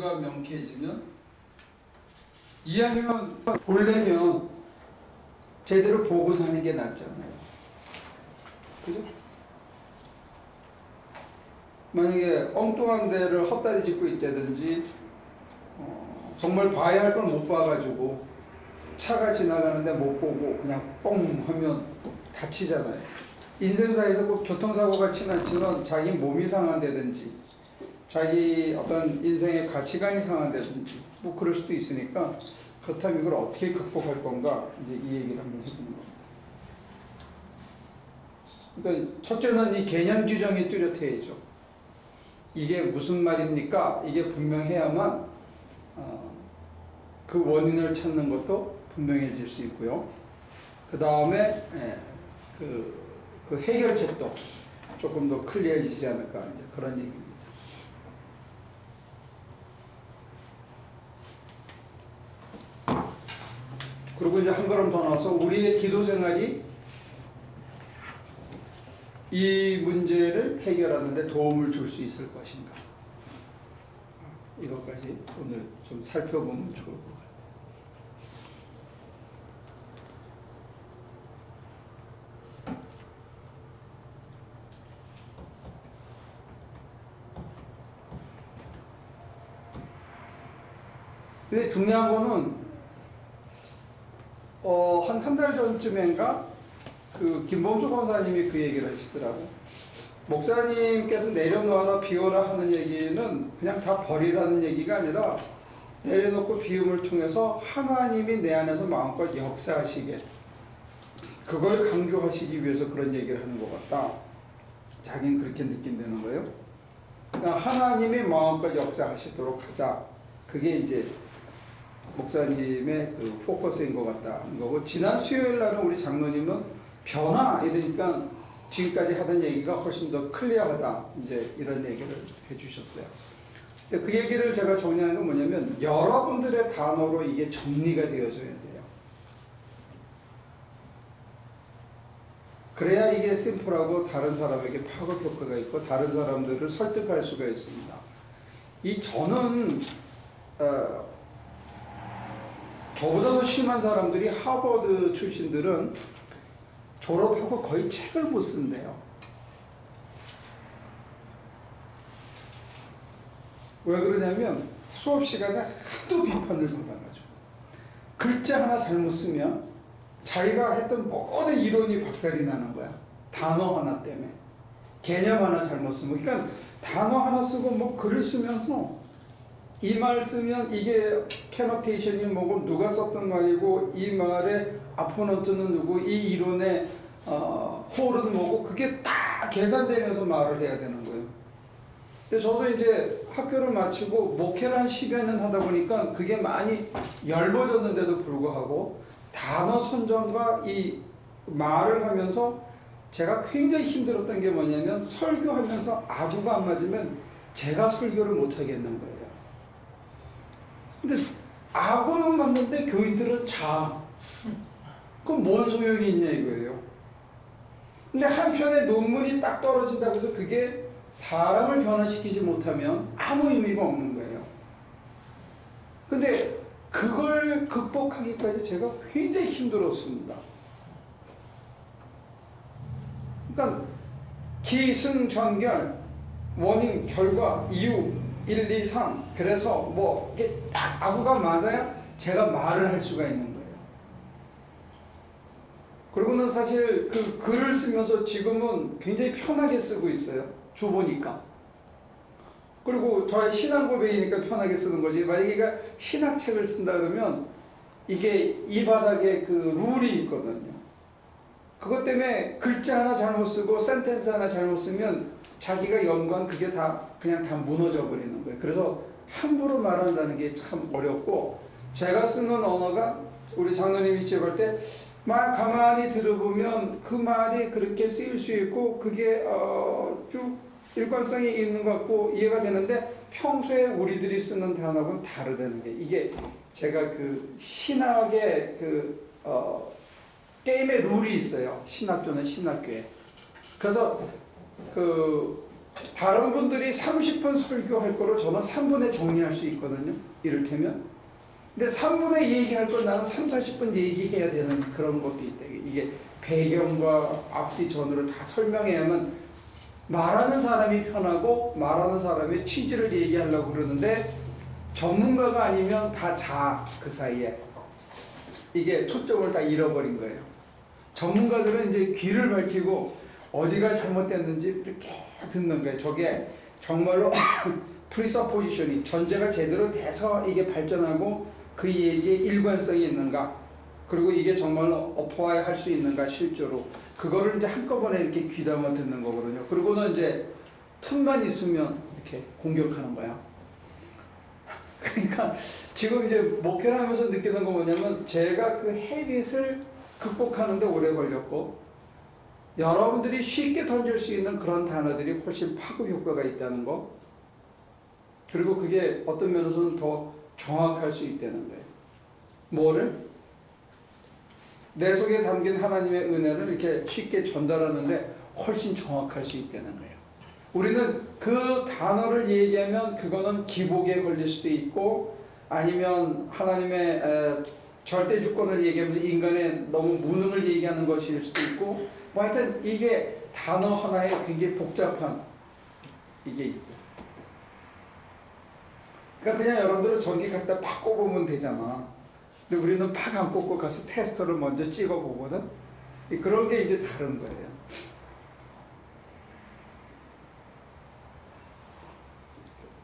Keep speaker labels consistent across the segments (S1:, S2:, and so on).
S1: 불교가 명쾌해지면 이왕이면 보려면 제대로 보고 사는 게 낫잖아요. 그죠? 만약에 엉뚱한 데를 헛다리 짚고 있다든지 정말 봐야 할 건 못 봐가지고 차가 지나가는데 못 보고 그냥 뻥 하면 다치잖아요. 인생사에서 꼭 교통사고가 지나치면 자기 몸이 상한다든지 자기 어떤 인생의 가치관이 상한다든지 뭐 그럴 수도 있으니까 그렇다면 이걸 어떻게 극복할 건가 이제 이 얘기를 한번 해보는 겁니다. 그러니까 첫째는 이 개념 규정이 뚜렷해야죠. 이게 무슨 말입니까? 이게 분명해야만 그 원인을 찾는 것도 분명해질 수 있고요. 그 다음에 그 해결책도 조금 더 클리어해지지 않을까 이제 그런 얘기입니다. 그리고 이제 한 걸음 더 나와서 우리의 기도 생활이 이 문제를 해결하는 데 도움을 줄 수 있을 것인가. 이것까지 오늘 좀 살펴보면 좋을 것 같아요. 근데 중요한 거는 한 달 전쯤인가 그 김범수 권사님이 그 얘기를 하시더라고. 목사님께서 내려놓아라 비워라 하는 얘기는 그냥 다 버리라는 얘기가 아니라 내려놓고 비움을 통해서 하나님이 내 안에서 마음껏 역사하시게 그걸 강조하시기 위해서 그런 얘기를 하는 것 같다. 자기는 그렇게 느낀다는 거예요. 그러니까 하나님이 마음껏 역사하시도록 하자. 그게 이제 목사님의 그 포커스인 것 같다는 거고, 지난 수요일 날은 우리 장로님은 변화 이러니까 지금까지 하던 얘기가 훨씬 더 클리어하다 이제 이런 얘기를 해주셨어요. 근데 그 얘기를 제가 정리하는 건 뭐냐면 여러분들의 단어로 이게 정리가 되어져야 돼요. 그래야 이게 심플하고 다른 사람에게 파급 효과가 있고 다른 사람들을 설득할 수가 있습니다. 이 저는 저보다도 심한 사람들이 하버드 출신들은 졸업하고 거의 책을 못 쓴대요. 왜 그러냐면 수업 시간에 하도 비판을 받아가지고 글자 하나 잘못 쓰면 자기가 했던 모든 이론이 박살이 나는 거야. 단어 하나 때문에. 개념 하나 잘못 쓰면. 그러니까 단어 하나 쓰고 뭐 글을 쓰면서 이 말 쓰면 이게 캐노테이션이 뭐고 누가 썼던 말이고 이 말의 아포넌트는 누구 이 이론의 홀은 뭐고 그게 딱 계산되면서 말을 해야 되는 거예요. 근데 저도 이제 학교를 마치고 목회를 한 10여 년 하다 보니까 그게 많이 얇아졌는데도 불구하고 단어 선정과 이 말을 하면서 제가 굉장히 힘들었던 게 뭐냐면 설교하면서 아구가 안 맞으면 제가 설교를 못 하겠는 거예요. 근데 아구는 맞는데 교인들은 자. 그럼 뭔 소용이 있냐 이거예요. 근데 한편에 논문이 딱 떨어진다고 해서 그게 사람을 변화시키지 못하면 아무 의미가 없는 거예요. 근데 그걸 극복하기까지 제가 굉장히 힘들었습니다. 그러니까 기승전결, 원인, 결과, 이유 1, 2, 3 그래서 뭐 이게 딱 아구가 맞아야 제가 말을 할 수가 있는 거예요. 그리고는 사실 그 글을 쓰면서 지금은 굉장히 편하게 쓰고 있어요. 줘보니까. 그리고 저의 신앙 고백이니까 편하게 쓰는 거지. 만약에 신학책을 쓴다 그러면 이게 이 바닥에 그 룰이 있거든요. 그것 때문에 글자 하나 잘못 쓰고 센텐스 하나 잘못 쓰면 자기가 연구한 그게 다 그냥 다 무너져 버리는 거예요. 그래서 함부로 말한다는 게 참 어렵고, 제가 쓰는 언어가 우리 장로님이 제볼 때 말 가만히 들어보면 그 말이 그렇게 쓰일 수 있고 그게 쭉 일관성이 있는 것 같고 이해가 되는데 평소에 우리들이 쓰는 단어하고는 다르다는 게, 이게 제가 그 신학의 그 게임의 룰이 있어요. 신학교는 신학교에. 그래서 그 다른 분들이 30분 설교할 거를 저는 3분에 정리할 수 있거든요. 이를테면. 근데 3분에 얘기할 걸 나는 3, 40분 얘기해야 되는 그런 것도 있다. 이게 배경과 앞뒤 전후를 다 설명해야만 말하는 사람이 편하고 말하는 사람의 취지를 얘기하려고 그러는데 전문가가 아니면 다 그 사이에 이게 초점을 다 잃어버린 거예요. 전문가들은 이제 귀를 밝히고 어디가 잘못됐는지 이렇게 듣는 거예요. 저게 정말로 프리서포지션이 전제가 제대로 돼서 이게 발전하고 그 얘기에 일관성이 있는가, 그리고 이게 정말로 어플라이 할 수 있는가 실제로, 그거를 이제 한꺼번에 이렇게 귀담아 듣는 거거든요. 그리고는 이제 틈만 있으면 이렇게 공격하는 거야. 그러니까 지금 이제 목회를 하면서 느끼는 거 뭐냐면, 제가 그 헤빗을 극복하는데 오래 걸렸고, 여러분들이 쉽게 던질 수 있는 그런 단어들이 훨씬 파급 효과가 있다는 거, 그리고 그게 어떤 면에서는 더 정확할 수 있다는 거예요. 뭐를? 내 속에 담긴 하나님의 은혜를 이렇게 쉽게 전달하는데 훨씬 정확할 수 있다는 거예요. 우리는 그 단어를 얘기하면 그거는 기복에 걸릴 수도 있고, 아니면 하나님의 절대 주권을 얘기하면서 인간의 너무 무능을 얘기하는 것일 수도 있고, 뭐 하여튼 이게 단어 하나에 굉장히 복잡한 이게 있어요. 그러니까 그냥 여러분들은 전기 갖다 팍 꼽으면 되잖아. 근데 우리는 팍 안 꼽고 가서 테스터를 먼저 찍어 보거든. 그런 게 이제 다른 거예요.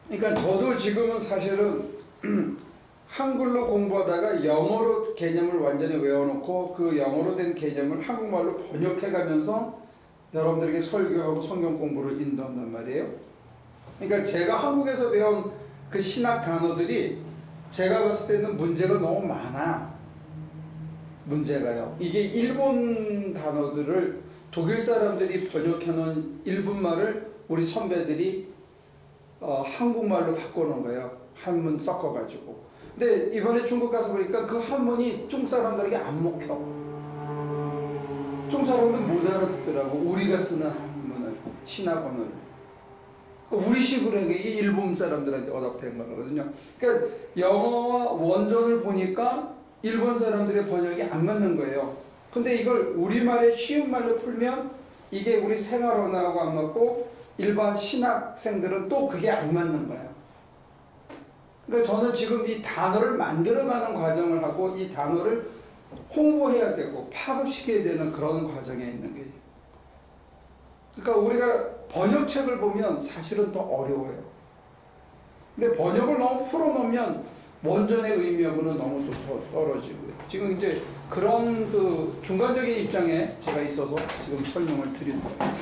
S1: 그러니까 저도 지금은 사실은 한글로 공부하다가 영어로 개념을 완전히 외워놓고 그 영어로 된 개념을 한국말로 번역해가면서 여러분들에게 설교하고 성경 공부를 인도한단 말이에요. 그러니까 제가 한국에서 배운 그 신학 단어들이 제가 봤을 때는 문제가 너무 많아. 문제가요. 이게 일본 단어들을 독일 사람들이 번역해놓은 일본말을 우리 선배들이 한국말로 바꿔놓은 거예요. 한문 섞어가지고. 근데 이번에 중국 가서 보니까 그 한문이 중국 사람들에게 안 먹혀. 중국 사람들 못 알아듣더라고. 우리가 쓰는 한문을, 신학 언어를. 우리식으로 한 게 일본 사람들한테 어답된 거거든요. 그러니까 영어와 원전을 보니까 일본 사람들의 번역이 안 맞는 거예요. 근데 이걸 우리말에 쉬운 말로 풀면 이게 우리 생활 언어하고 안 맞고 일반 신학생들은 또 그게 안 맞는 거예요. 그러니까 저는 지금 이 단어를 만들어가는 과정을 하고 이 단어를 홍보해야 되고 파급시켜야 되는 그런 과정에 있는 거예요. 그러니까 우리가 번역책을 보면 사실은 더 어려워요. 근데 번역을 너무 풀어놓으면 원전의 의미하고는 너무 좀 더 떨어지고요. 지금 이제 그런 그 중간적인 입장에 제가 있어서 지금 설명을 드리는 거예요.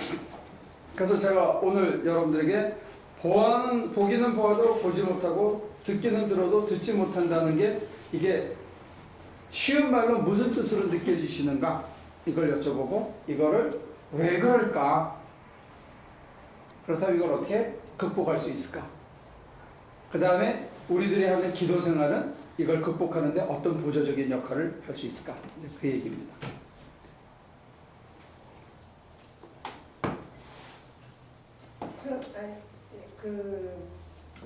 S1: 그래서 제가 오늘 여러분들에게 보기는 보아도 보지 못하고 듣기는 들어도 듣지 못한다는 게 이게 쉬운 말로 무슨 뜻으로 느껴지시는가 이걸 여쭤보고 이거를 왜 그럴까, 그렇다면 이걸 어떻게 극복할 수 있을까, 그 다음에 우리들이 하는 기도 생활은 이걸 극복하는데 어떤 보조적인 역할을 할 수 있을까, 이제 그 얘기입니다.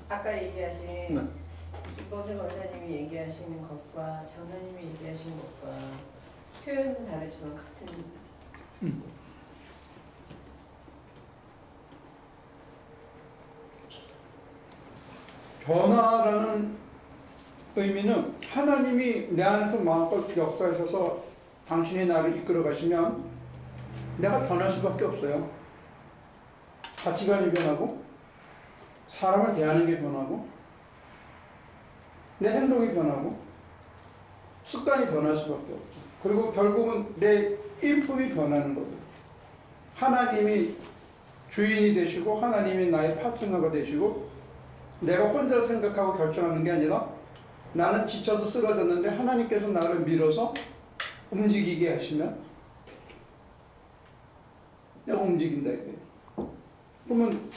S2: 아까 얘기하신
S1: 네.
S2: 김범생 권사님이 얘기하시는 것과 장사님이 얘기하신 것과 표현은 다르지만 같은.
S1: 변화라는 의미는 하나님이 내 안에서 마음껏 역사하셔서 당신이 나를 이끌어 가시면 내가 변할 수밖에 없어요. 가치관이 변하고 사람을 대하는 게 변하고 내 행동이 변하고 습관이 변할 수밖에 없죠. 그리고 결국은 내 인품이 변하는 거죠. 하나님이 주인이 되시고 하나님이 나의 파트너가 되시고 내가 혼자 생각하고 결정하는 게 아니라 나는 지쳐서 쓰러졌는데 하나님께서 나를 밀어서 움직이게 하시면 내가 움직인다 이거예요. 그러면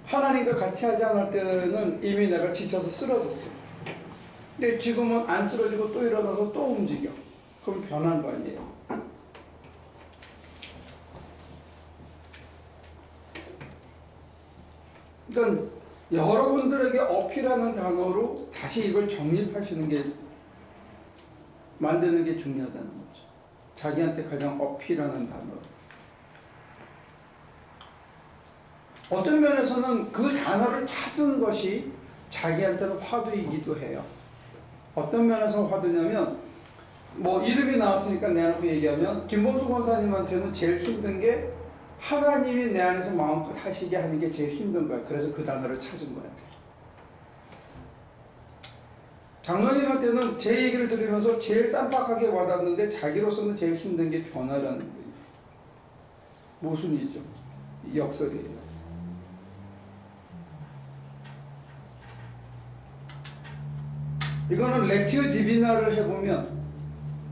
S1: 하나님과 같이 하지 않을 때는 이미 내가 지쳐서 쓰러졌어요. 근데 지금은 안 쓰러지고 또 일어나서 또 움직여. 그럼 변한 거 아니에요. 그러니까 여러분들에게 어필하는 단어로 다시 이걸 정립하시는 게 만드는 게 중요하다는 거죠. 자기한테 가장 어필하는 단어. 어떤 면에서는 그 단어를 찾은 것이 자기한테는 화두이기도 해요. 어떤 면에서 화두냐면 뭐 이름이 나왔으니까 내놓고 얘기하면 김범수 권사님한테는 제일 힘든 게 하나님이 내 안에서 마음껏 하시게 하는 게 제일 힘든 거야. 그래서 그 단어를 찾은 거야. 장로님한테는 제 얘기를 들으면서 제일 쌈박하게 와닿는데 자기로서는 제일 힘든 게 변화라는 거예요. 모순이죠. 역설이에요. 이거는 렉티오 디비나를 해보면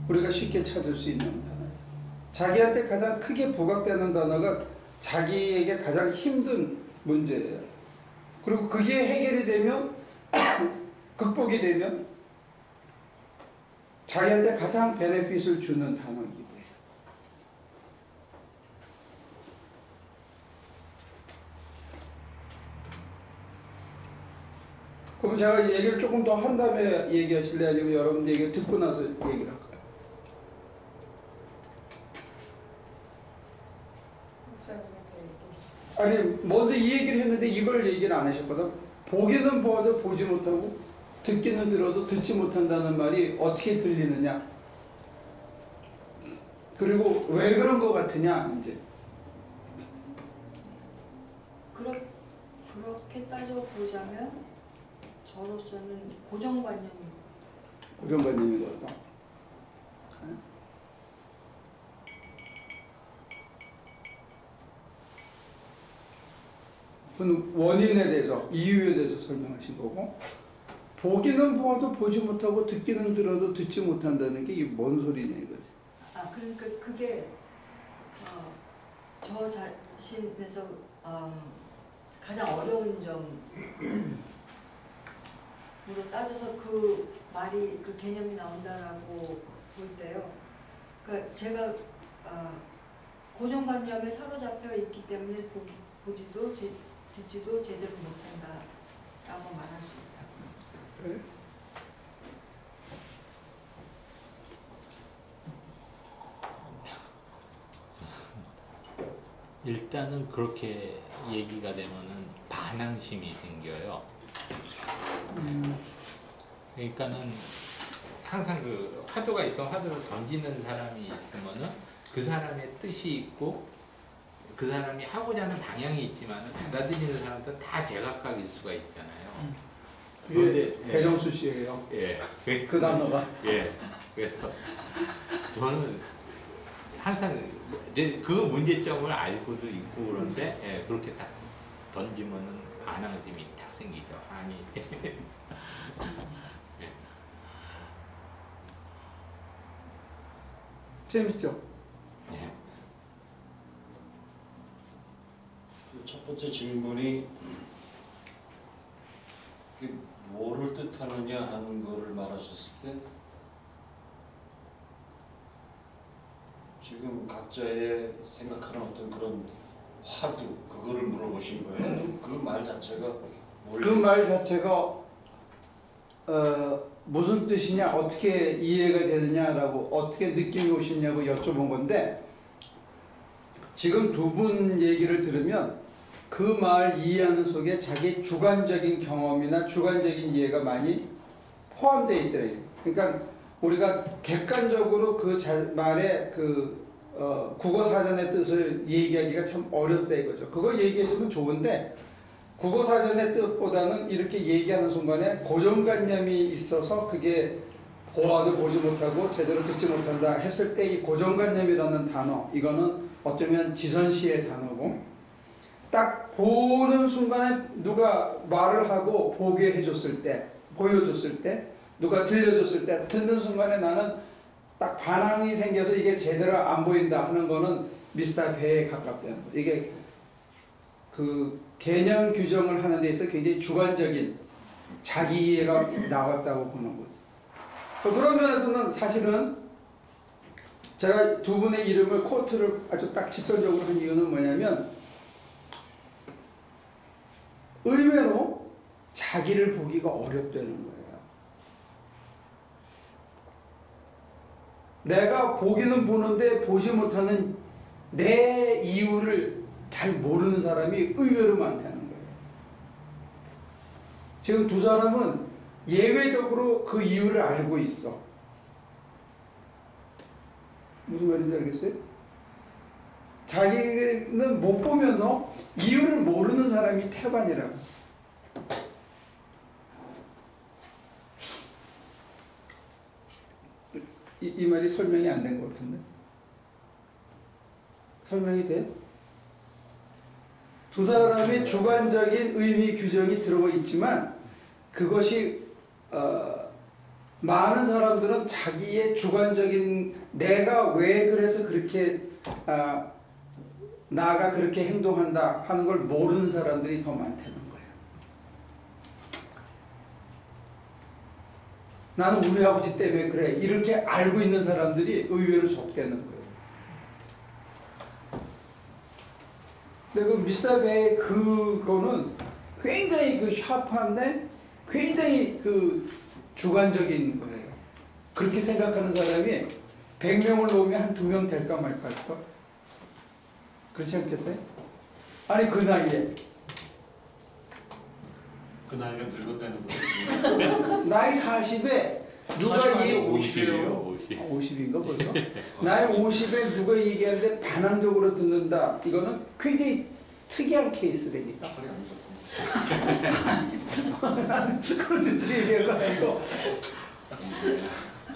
S1: 우리가 쉽게 찾을 수 있는 단어예요. 자기한테 가장 크게 부각되는 단어가 자기에게 가장 힘든 문제예요. 그리고 그게 해결이 되면 극복이 되면 자기한테 가장 베네핏을 주는 단어이기도 해요. 그럼 제가 얘기를 조금 더 한 다음에 얘기하실래요? 아니면 여러분들 얘기를 듣고 나서 얘기를 할까요? 아니 먼저 이 얘기를 했는데 이걸 얘기를 안 하셨거든. 보기는 보아도 보지 못하고 듣기는 들어도 듣지 못한다는 말이 어떻게 들리느냐, 그리고 왜 그런 것 같으냐. 이제
S3: 그렇게 따져보자면 저로서는 고정관념이
S1: 고정관념이거든. 그건 원인에 대해서, 이유에 대해서 설명하신 거고, 보기는 보아도 보지 못하고 듣기는 들어도 듣지 못한다는 게 이게 뭔 소리냐 이거지.
S3: 그러니까 그게 저 자신에서 가장 어려운 점으로 따져서 그 말이, 그 개념이 나온다라고 볼 때요. 그러니까 제가 고정관념에 사로잡혀 있기 때문에 보지도 듣지도 제대로 못한다라고 말할 수 있다.
S1: 그래?
S4: 일단은 그렇게 얘기가 되면은 반항심이 생겨요. 그러니까는 항상 그 화두가 있어 화두를 던지는 사람이 있으면은 그 사람의 뜻이 있고 그 사람이 하고자 하는 방향이 있지만 받아들이는 사람도 다 제각각일 수가 있잖아요.
S1: 그게 배정수 씨예요.
S4: 예.
S1: 그 단어가.
S4: 예. 그래서 저는 항상 이제 그 문제점을 알고도 있고 그런데 예, 그렇게 딱 던지면은 반항심이 딱 생기죠. 아니. 예.
S1: 재밌죠?
S4: 예.
S5: 첫 번째 질문이 뭐를 뜻하느냐 하는 거를 말하셨을 때 지금 각자의 생각하는 어떤 그런 화두 그거를 물어보신 거예요? 그 말 자체가 뭘?
S1: 그 말 자체가 무슨 뜻이냐, 어떻게 이해가 되느냐라고, 어떻게 느낌이 오시냐고 여쭤본 건데, 지금 두 분 얘기를 들으면 그 말 이해하는 속에 자기 주관적인 경험이나 주관적인 이해가 많이 포함되어 있더래요. 그러니까 우리가 객관적으로 그 말의 국어 사전의 뜻을 얘기하기가 참 어렵다 이거죠. 그거 얘기해주면 좋은데 국어 사전의 뜻보다는 이렇게 얘기하는 순간에 고정관념이 있어서 그게 보아도 보지 못하고 제대로 듣지 못한다 했을 때 이 고정관념이라는 단어, 이거는 어쩌면 지선시의 단어고, 딱 보는 순간에 누가 말을 하고 보게 해줬을 때, 보여줬을 때, 누가 들려줬을 때, 듣는 순간에 나는 딱 반항이 생겨서 이게 제대로 안 보인다 하는 거는 미스터 배에 가깝다는 거. 이게 그 개념 규정을 하는 데 있어 굉장히 주관적인 자기 이해가 나왔다고 보는 거죠. 그런 면에서는 사실은 제가 두 분의 이름을 코트를 아주 딱 직선적으로 한 이유는 뭐냐면, 의외로 자기를 보기가 어렵다는 거예요. 내가 보기는 보는데 보지 못하는 내 이유를 잘 모르는 사람이 의외로 많다는 거예요. 지금 두 사람은 예외적으로 그 이유를 알고 있어. 무슨 말인지 알겠어요? 자기는 못 보면서 이유를 모르는 사람이 태반이라고. 이 말이 설명이 안 된 것 같은데? 설명이 돼? 두 사람의 주관적인 의미 규정이 들어가 있지만 그것이 많은 사람들은 자기의 주관적인 내가 왜 그래서 그렇게 나가 그렇게 행동한다 하는 걸 모르는 사람들이 더 많다는 거예요. 나는 우리 아버지 때문에 그래 이렇게 알고 있는 사람들이 의외로 적다는 거예요. 근데 그 미스터 베이 그거는 굉장히 그 샤프한데 굉장히 그 주관적인 거예요. 그렇게 생각하는 사람이 100명을 놓으면 한 2명 될까 말까 할까? 그렇지 않겠어요? 아니 그 나이에
S5: 그 나이가 늙었다는 거예요.
S1: 나이 40에 누가
S5: 50이에요.
S1: 50인가 벌써? 나이 50에 누가 얘기하는데 반항적으로 듣는다. 이거는 굉장히 특이한 케이스라니까.
S5: 철이 안 좋고.
S1: 그런 뜻이 얘기한 거 아니고.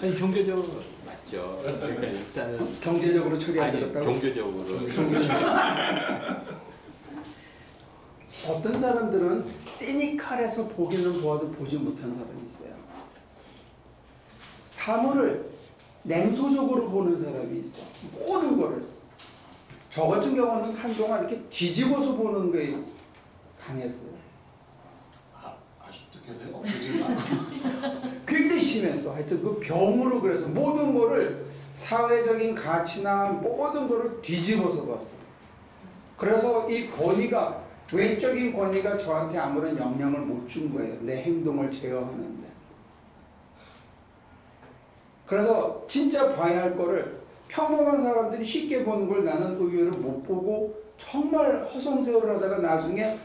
S4: 아니 종교적으로 맞죠. 그러니까 일단은
S1: 경제적으로 처리 안 되겠다고?
S4: 종교적으로.
S1: 어떤 사람들은 시니컬해서 보기는 보아도 보지 못하는 사람이 있어요. 사물을 냉소적으로 보는 사람이 있어. 모든 거를. 저 같은 경우는 한동안 이렇게 뒤집어서 보는 게 강했어요.
S5: 아직도 계세요? 없어지나?
S1: 굉장히 심했어. 하여튼 그 병으로 그래서 모든 거를 사회적인 가치나 모든 거를 뒤집어서 봤어. 그래서 이 권위가 외적인 권위가 저한테 아무런 영향을 못 준 거예요. 내 행동을 제어하는데. 그래서 진짜 봐야 할 거를 평범한 사람들이 쉽게 보는 걸 나는 의외로 못 보고 정말 허송세월을 하다가 나중에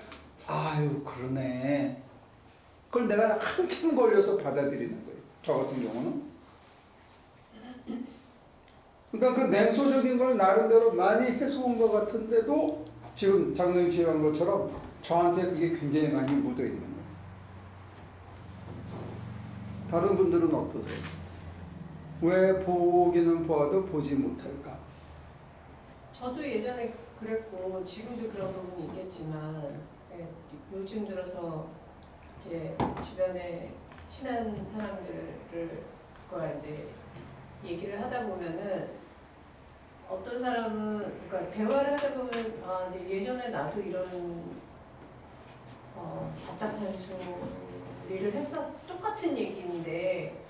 S1: 아유 그러네. 그걸 내가 한참 걸려서 받아들이는 거예요. 저 같은 경우는. 그러니까 그 냉소적인 걸 나름대로 많이 해소한 것 같은데도 지금 장로님 지적한 것처럼 저한테 그게 굉장히 많이 묻어 있는 거예요. 다른 분들은 어떠세요? 왜 보기는 보아도 보지 못할까?
S2: 저도 예전에 그랬고 지금도 그런 부분이 있겠지만 요즘 들어서 이제 주변에 친한 사람들과 이제 얘기를 하다 보면은 어떤 사람은 그러니까 대화를 하다 보면 아 근데 예전에 나도 이런 답답한 소리를 했어 똑같은 얘기인데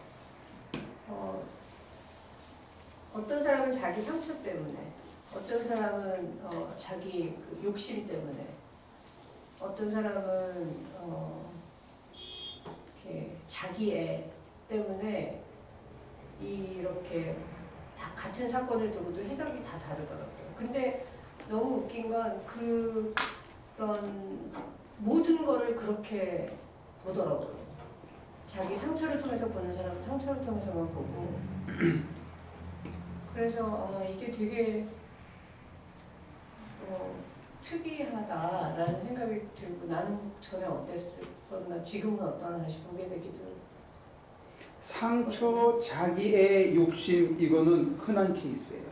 S2: 어떤 사람은 자기 상처 때문에 어떤 사람은 자기 그 욕심 때문에 어떤 사람은 이렇게 자기 애 때문에 이렇게 다 같은 사건을 두고도 해석이 다 다르더라고요. 근데 너무 웃긴 건 그런 모든 거를 그렇게 보더라고요. 자기 상처를 통해서 보는 사람은 상처를 통해서만 보고 그래서 이게 되게 특이하다라는 생각이 들고 나는 전에 어땠었나 지금은 어떠나 다시 보게 되기도
S1: 상처, 자기의 욕심 이거는 흔한 케이스예요.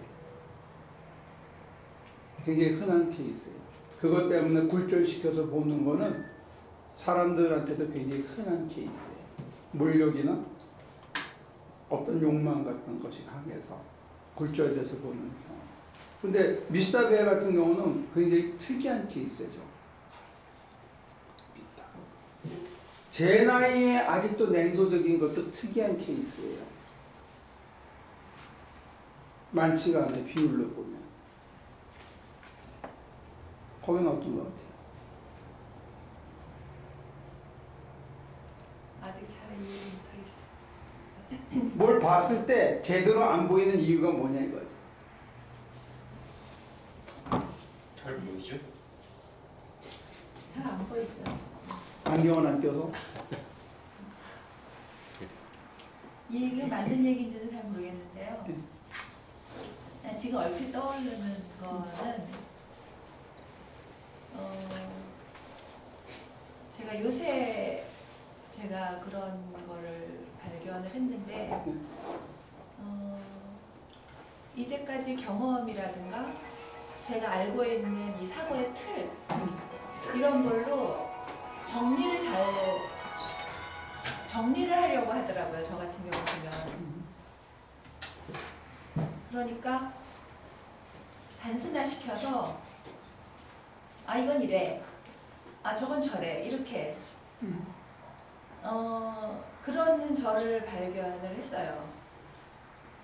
S1: 굉장히 흔한 케이스예요. 그것 때문에 굴절시켜서 보는 거는 사람들한테도 굉장히 흔한 케이스예요. 물욕이나 어떤 욕망 같은 것이 강해서 굴절돼서 보는 경우. 근데 미스터 베 같은 경우는 굉장히 특이한 케이스죠. 제 나이에 아직도 냉소적인 것도 특이한 케이스예요. 많지가 않아요. 비율로 보면. 거기는 어떤 것 같아요?
S3: 잘 이해를 못하겠어요.
S1: 뭘 봤을 때 제대로 안 보이는 이유가 뭐냐 이거지.
S5: 잘 보이죠?
S2: 잘 안 보이죠.
S1: 안경을 안 껴서.
S3: 이 얘기가 맞는 얘기인지는 잘 모르겠는데요. 지금 얼핏 떠오르는 거는 제가 요새 제가 그런 거를 발견을 했는데 이제까지 경험이라든가 제가 알고 있는 이 사고의 틀 이런 걸로 정리를 하려고 하더라고요. 저 같은 경우 보면. 그러니까 단순화시켜서 아 이건 이래, 아 저건 저래 이렇게 그런 저를 발견을 했어요.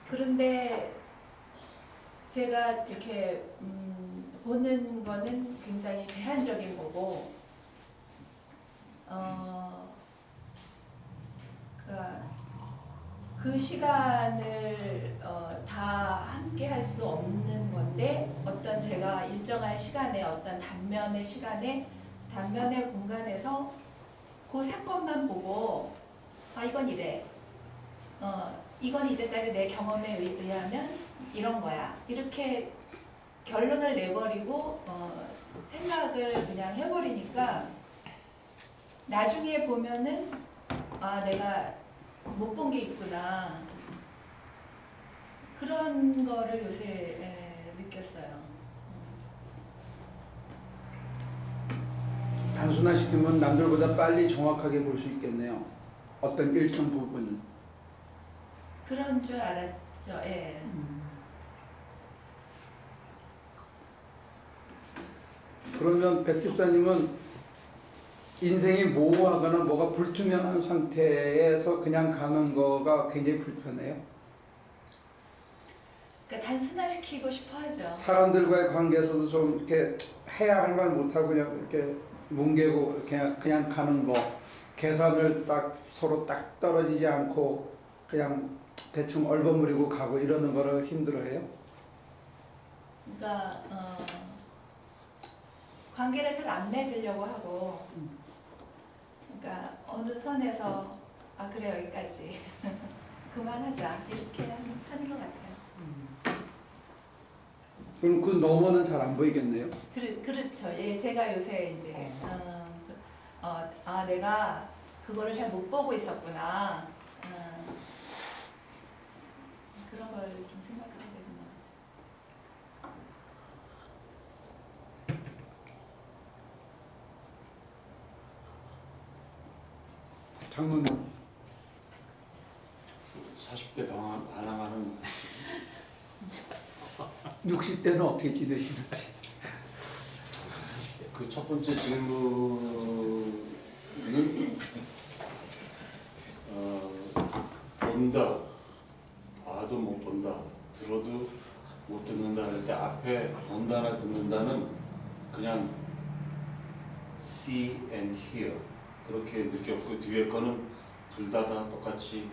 S3: 그런데 제가 이렇게 보는 거는 굉장히 대안적인 거고 그러니까 그 시간을 다 함께 할 수 없는 건데 어떤 제가 일정한 시간에 어떤 단면의 시간에 단면의 공간에서 그 사건만 보고 아 이건 이래, 이건 이제까지 내 경험에 의하면 이런 거야 이렇게 결론을 내버리고 생각을 그냥 해버리니까 나중에 보면은 아 내가 못 본 게 있구나 그런 거를 요새 느꼈어요.
S1: 단순화시키면 남들보다 빨리 정확하게 볼 수 있겠네요. 어떤 일정 부분을.
S3: 그런 줄 알았죠. 예.
S1: 그러면 백 집사님은 인생이 모호하거나 뭐가 불투명한 상태에서 그냥 가는 거가 굉장히 불편해요.
S3: 그러니까 단순화시키고 싶어 하죠.
S1: 사람들과의 관계에서도 좀 이렇게 해야 할 말 못하고 그냥 이렇게 뭉개고 그냥 가는 거. 계산을 딱 서로 딱 떨어지지 않고 그냥 대충 얼버무리고 가고 이러는 거를 힘들어해요.
S3: 그러니까 관계를 잘 안 맺으려고 하고 그러니까 어느 선에서 아 그래 여기까지 그만하자 이렇게 하는 것 같아요.
S1: 그럼 그 너머는 잘 안 보이겠네요.
S3: 그렇죠. 예, 제가 요새 이제 아 내가 그거를 잘 못 보고 있었구나. 그런 걸 좀 생각하게 되는
S1: 장모님
S5: 40대 반항하는
S1: 60대는 어떻게 지내시는지.
S5: 그 첫 번째 질문은 본다, 봐도 못 본다, 들어도 못 듣는다 할 때 앞에 본다나 듣는다는 그냥 see and hear 그렇게 느꼈고 뒤에 거는 둘 다 똑같이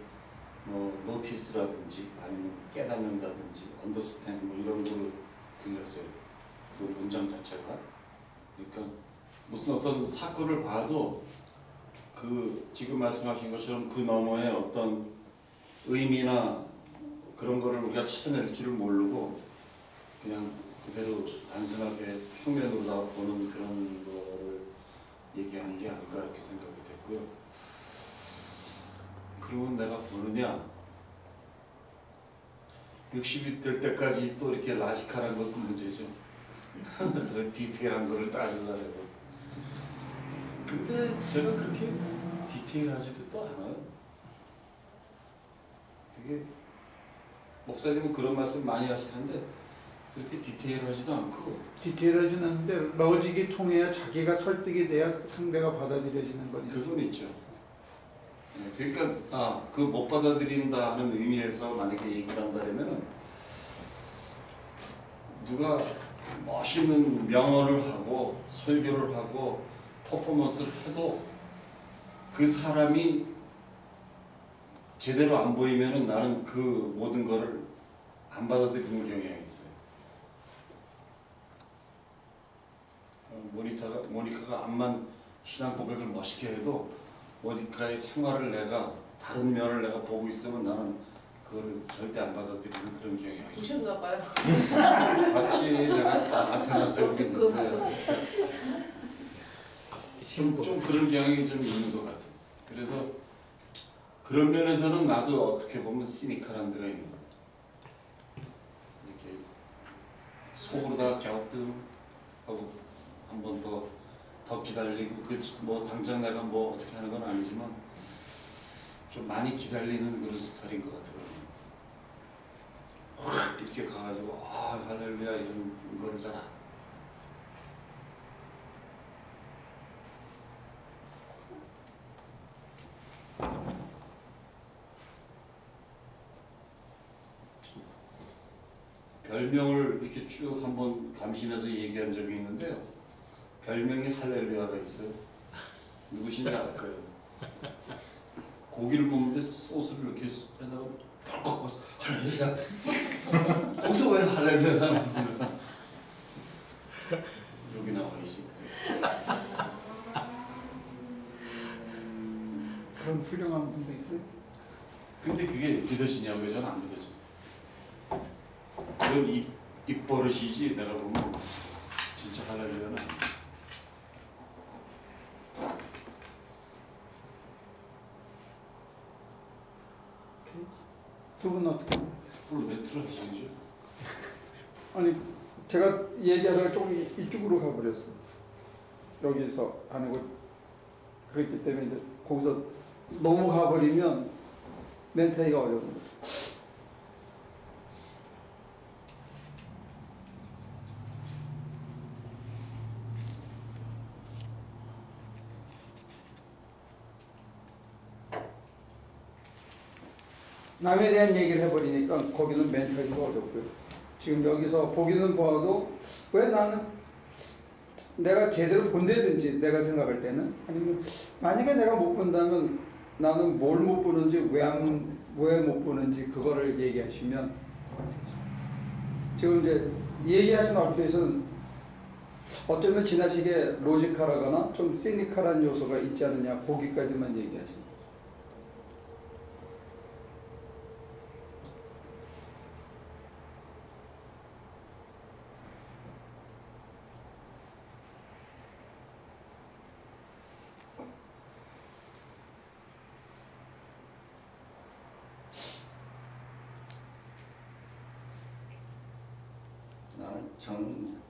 S5: 뭐 notice라든지 아니면 깨닫는다든지 understand 뭐 이런 거로 들렸어요. 그 문장 자체가. 그러니까 무슨 어떤 사건을 봐도 그 지금 말씀하신 것처럼 그 너머에 어떤 의미나 그런 거를 우리가 찾아낼 줄을 모르고 그냥 그대로 단순하게 표면으로 보는 그런 거를 얘기하는 게 아닌가 이렇게 생각이 됐고요. 그러면 내가 보느냐 60이 될 때까지 또 이렇게 라지칼한 것도 문제죠. 디테일한 거를 따지려고. 근데 제가 그렇게 디테일하지도 또 않아요. 되게 목사님은 그런 말씀 많이 하시는데 그렇게 디테일하지도 않고
S1: 디테일하지는 않는데 로직이 통해야 자기가 설득이 돼야 상대가 받아들여지는 거니까.
S5: 그건 있죠. 그러니까 그 못 받아들인다 하는 의미에서 만약에 얘기를 한다면은 누가 멋있는 명언을 하고 설교를 하고 퍼포먼스를 해도 그 사람이 제대로 안 보이면은 나는 그 모든 거를 안 받아들이는 경향이 있어요. 모니카가 암만 신앙 고백을 멋있게 해도 모니카의 생활을 내가 다른 면을 내가 보고 있으면 나는 그거를 절대 안 받아들이는 그런 경향이 있어요.
S2: 보셨나 봐요.
S5: 마치 내가 다 나타나서 여기 있는데 좀 그런 경향이 좀 있는 것 같아요. 그래서 그런 면에서는 나도 어떻게 보면 시니컬한 데가 있는 거예요. 이렇게 속으로 다 갸우뚱하고 한 번 더 기다리고 뭐 당장 내가 뭐 어떻게 하는 건 아니지만 좀 많이 기다리는 그런 스타일인 것 같아요. 확 이렇게 가가지고 아 할렐루야 이런 거를 잘 안. 별명을 이렇게 쭉 한번 감신해서 얘기한 적이 있는데요. 별명이 할렐루야가 있어요. 누구신지 알까요? 고기를 먹는데 소스를 이렇게 해다가 펄컥 봐서 할렐루야. 거기서 왜 할렐루야가 나오나? 여기 나와 계시고.
S1: 그런 훌륭한 분도 있어요.
S5: 근데 그게 믿어지냐고요? 저는 안 믿어져. 그건 입버릇이지 내가 보면 진짜 할렐루야는 아니야.
S1: 두 분은 어떻게?
S5: 오늘 멘트를 하시죠?
S1: 아니 제가 얘기하다가 조금 이쪽으로 가버렸어. 여기서 하는 거 그렇기 때문에 이제 거기서 넘어가 버리면 멘트하기가 어려운 거죠. 남에 대한 얘기를 해버리니까 거기는 멘트하기가 어렵고요. 지금 여기서 보기는 봐도 왜 나는 내가 제대로 본다든지 내가 생각할 때는 아니면 만약에 내가 못 본다면 나는 뭘 못 보는지 왜 못 보는지 그거를 얘기하시면 지금 이제 얘기하신 앞에서는 어쩌면 지나치게 로지컬하거나 좀 시니컬한 요소가 있지 않느냐 거기까지만 얘기하시는
S6: 저는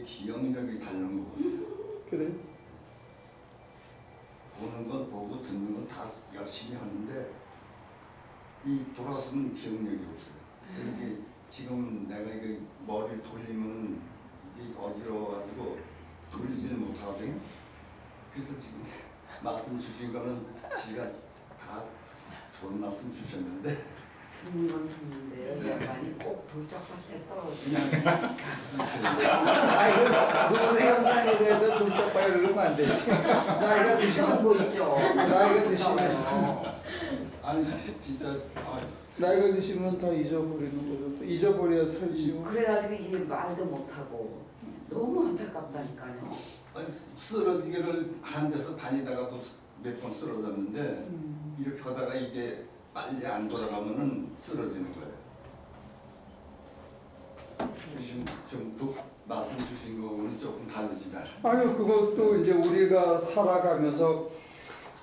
S6: 기억력이 다른 것 같아요.
S1: 그래?
S6: 보는 건 보고 듣는 건 다 열심히 하는데 이 돌아서는 기억력이 없어요. 이게 지금 내가 이게 머리를 돌리면 이게 어지러워가지고 돌리지는 못하거든요. 그래서 지금 말씀 주신 거는 지가 다 좋은 말씀 주셨는데
S7: 듣는 건 듣는데 양반이 꼭 돌짝밭에 떨어지는
S1: 누구 현상에 대해서 돌짝봐야 그러면 안 되지. 나이가 드시면
S7: 거 있죠.
S1: 나이가 드시면
S6: 아니 진짜
S1: 나이가 드시면 다 잊어버리는 거죠. 또 잊어버려야 살지요.
S7: 그래가지고 이게 말도 못하고 너무 안타깝다니까요.
S6: 아니, 쓰러지기를 하는 데서 다니다가 또 몇 번 쓰러졌는데 이렇게 하다가 이게 빨리 안 돌아가면은 쓰러지는 거예요. 좀 말씀 주신 거는 조금 다르지만.
S1: 아니요, 그것도 이제 우리가 살아가면서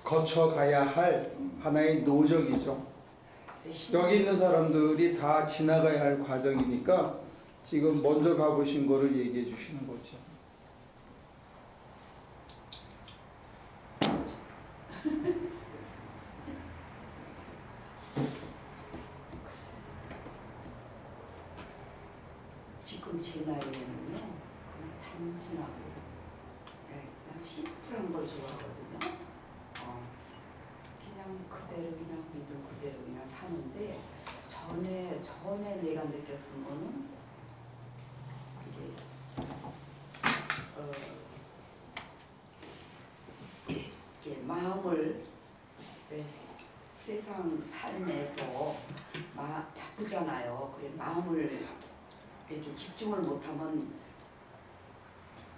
S1: 거쳐가야 할 하나의 노력이죠. 여기 있는 사람들이 다 지나가야 할 과정이니까 지금 먼저 가보신 거를 얘기해 주시는 거죠.
S7: 지금 제 나이에는요, 그냥 단순하고 그냥 심플한 걸 좋아하거든요. 그냥 그대로 그냥 믿음 그대로 그냥 사는데 전에 내가 느꼈던 거는 이게 마음을 왜 세상 삶에서 바쁘잖아요. 그래 마음을 이렇게 집중을 못하면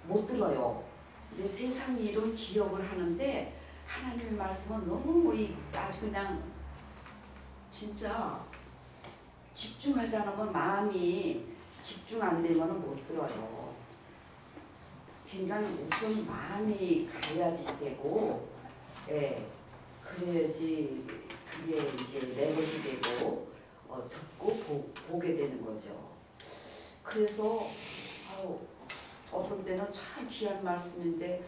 S7: 못 들어요. 근데 세상 일은 기억을 하는데 하나님의 말씀은 너무 아주 그냥 진짜 집중하지 않으면 마음이 집중 안 되면 못 들어요. 그러니까 우선 마음이 가야지 되고, 예, 그래야지 그게 이제 내 것이 되고 듣고 보게 되는 거죠. 그래서 어떤 때는 참 귀한 말씀인데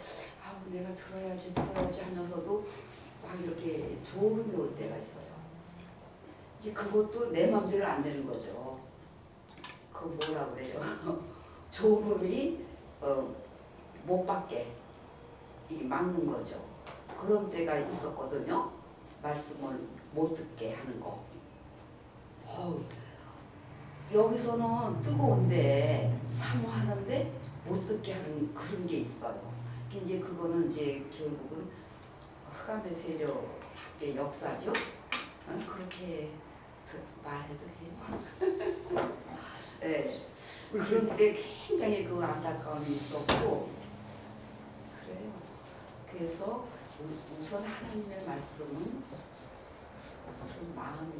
S7: 내가 들어야지 하면서도 막 이렇게 졸음이 올 때가 있어요. 이제 그것도 내 맘대로 안 되는 거죠. 그 뭐라 그래요? 졸음이 못 받게 막는 거죠. 그런 때가 있었거든요. 말씀을 못 듣게 하는 거. 여기서는 뜨거운데 사모하는데 못 듣게 하는 그런 게 있어요. 이제 그거는 이제 결국은 흑암의 세력의 역사죠. 그렇게 말해도 돼요. 네. 그런 때 굉장히 그 안타까움이 있었고 그래요. 그래서 우선 하나님의 말씀은 우선 마음이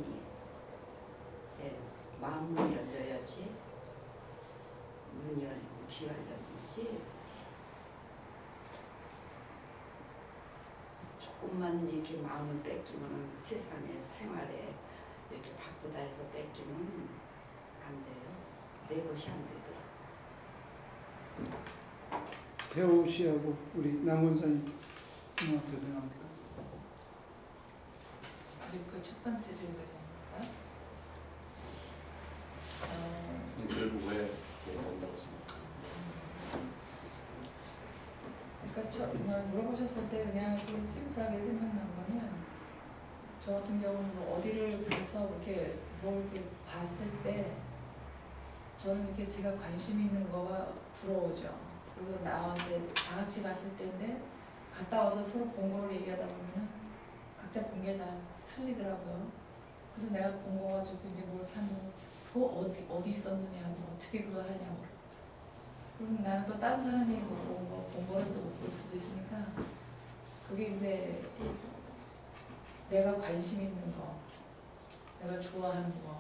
S7: 열려야지 눈이 열리고 귀가 열리지. 조금만 이렇게 마음을 뺏기면 세상의 생활에 이렇게 바쁘다 해서 뺏기면 안 돼요. 내 것이 안 되더라.
S1: 태호 씨하고 우리 남 원사님 어떻게 생각합니까?
S3: 아직 그 첫 번째 질문인가요?
S5: 결국 왜 온다고 생각해요?
S8: 그러니까 물어보셨을 때 그냥 이렇게 심플하게 생각난 거는 저 같은 경우는 어디를 가서 이렇게 뭘 이렇게 봤을 때 저는 이렇게 제가 관심 있는 거가 들어오죠. 그리고 나한테 다 같이 갔을 때인데 갔다 와서 서로 본 거를 얘기하다 보면 각자 본 게 다 틀리더라고요. 그래서 내가 본 거 가지고 이제 뭐 이렇게 하면 그거 어디 있었느냐고 어떻게 그거 하냐고. 그럼 나는 또 다른 사람이 본 거를 또 못 볼 수도 있으니까 그게 이제 내가 관심 있는 거, 내가 좋아하는 거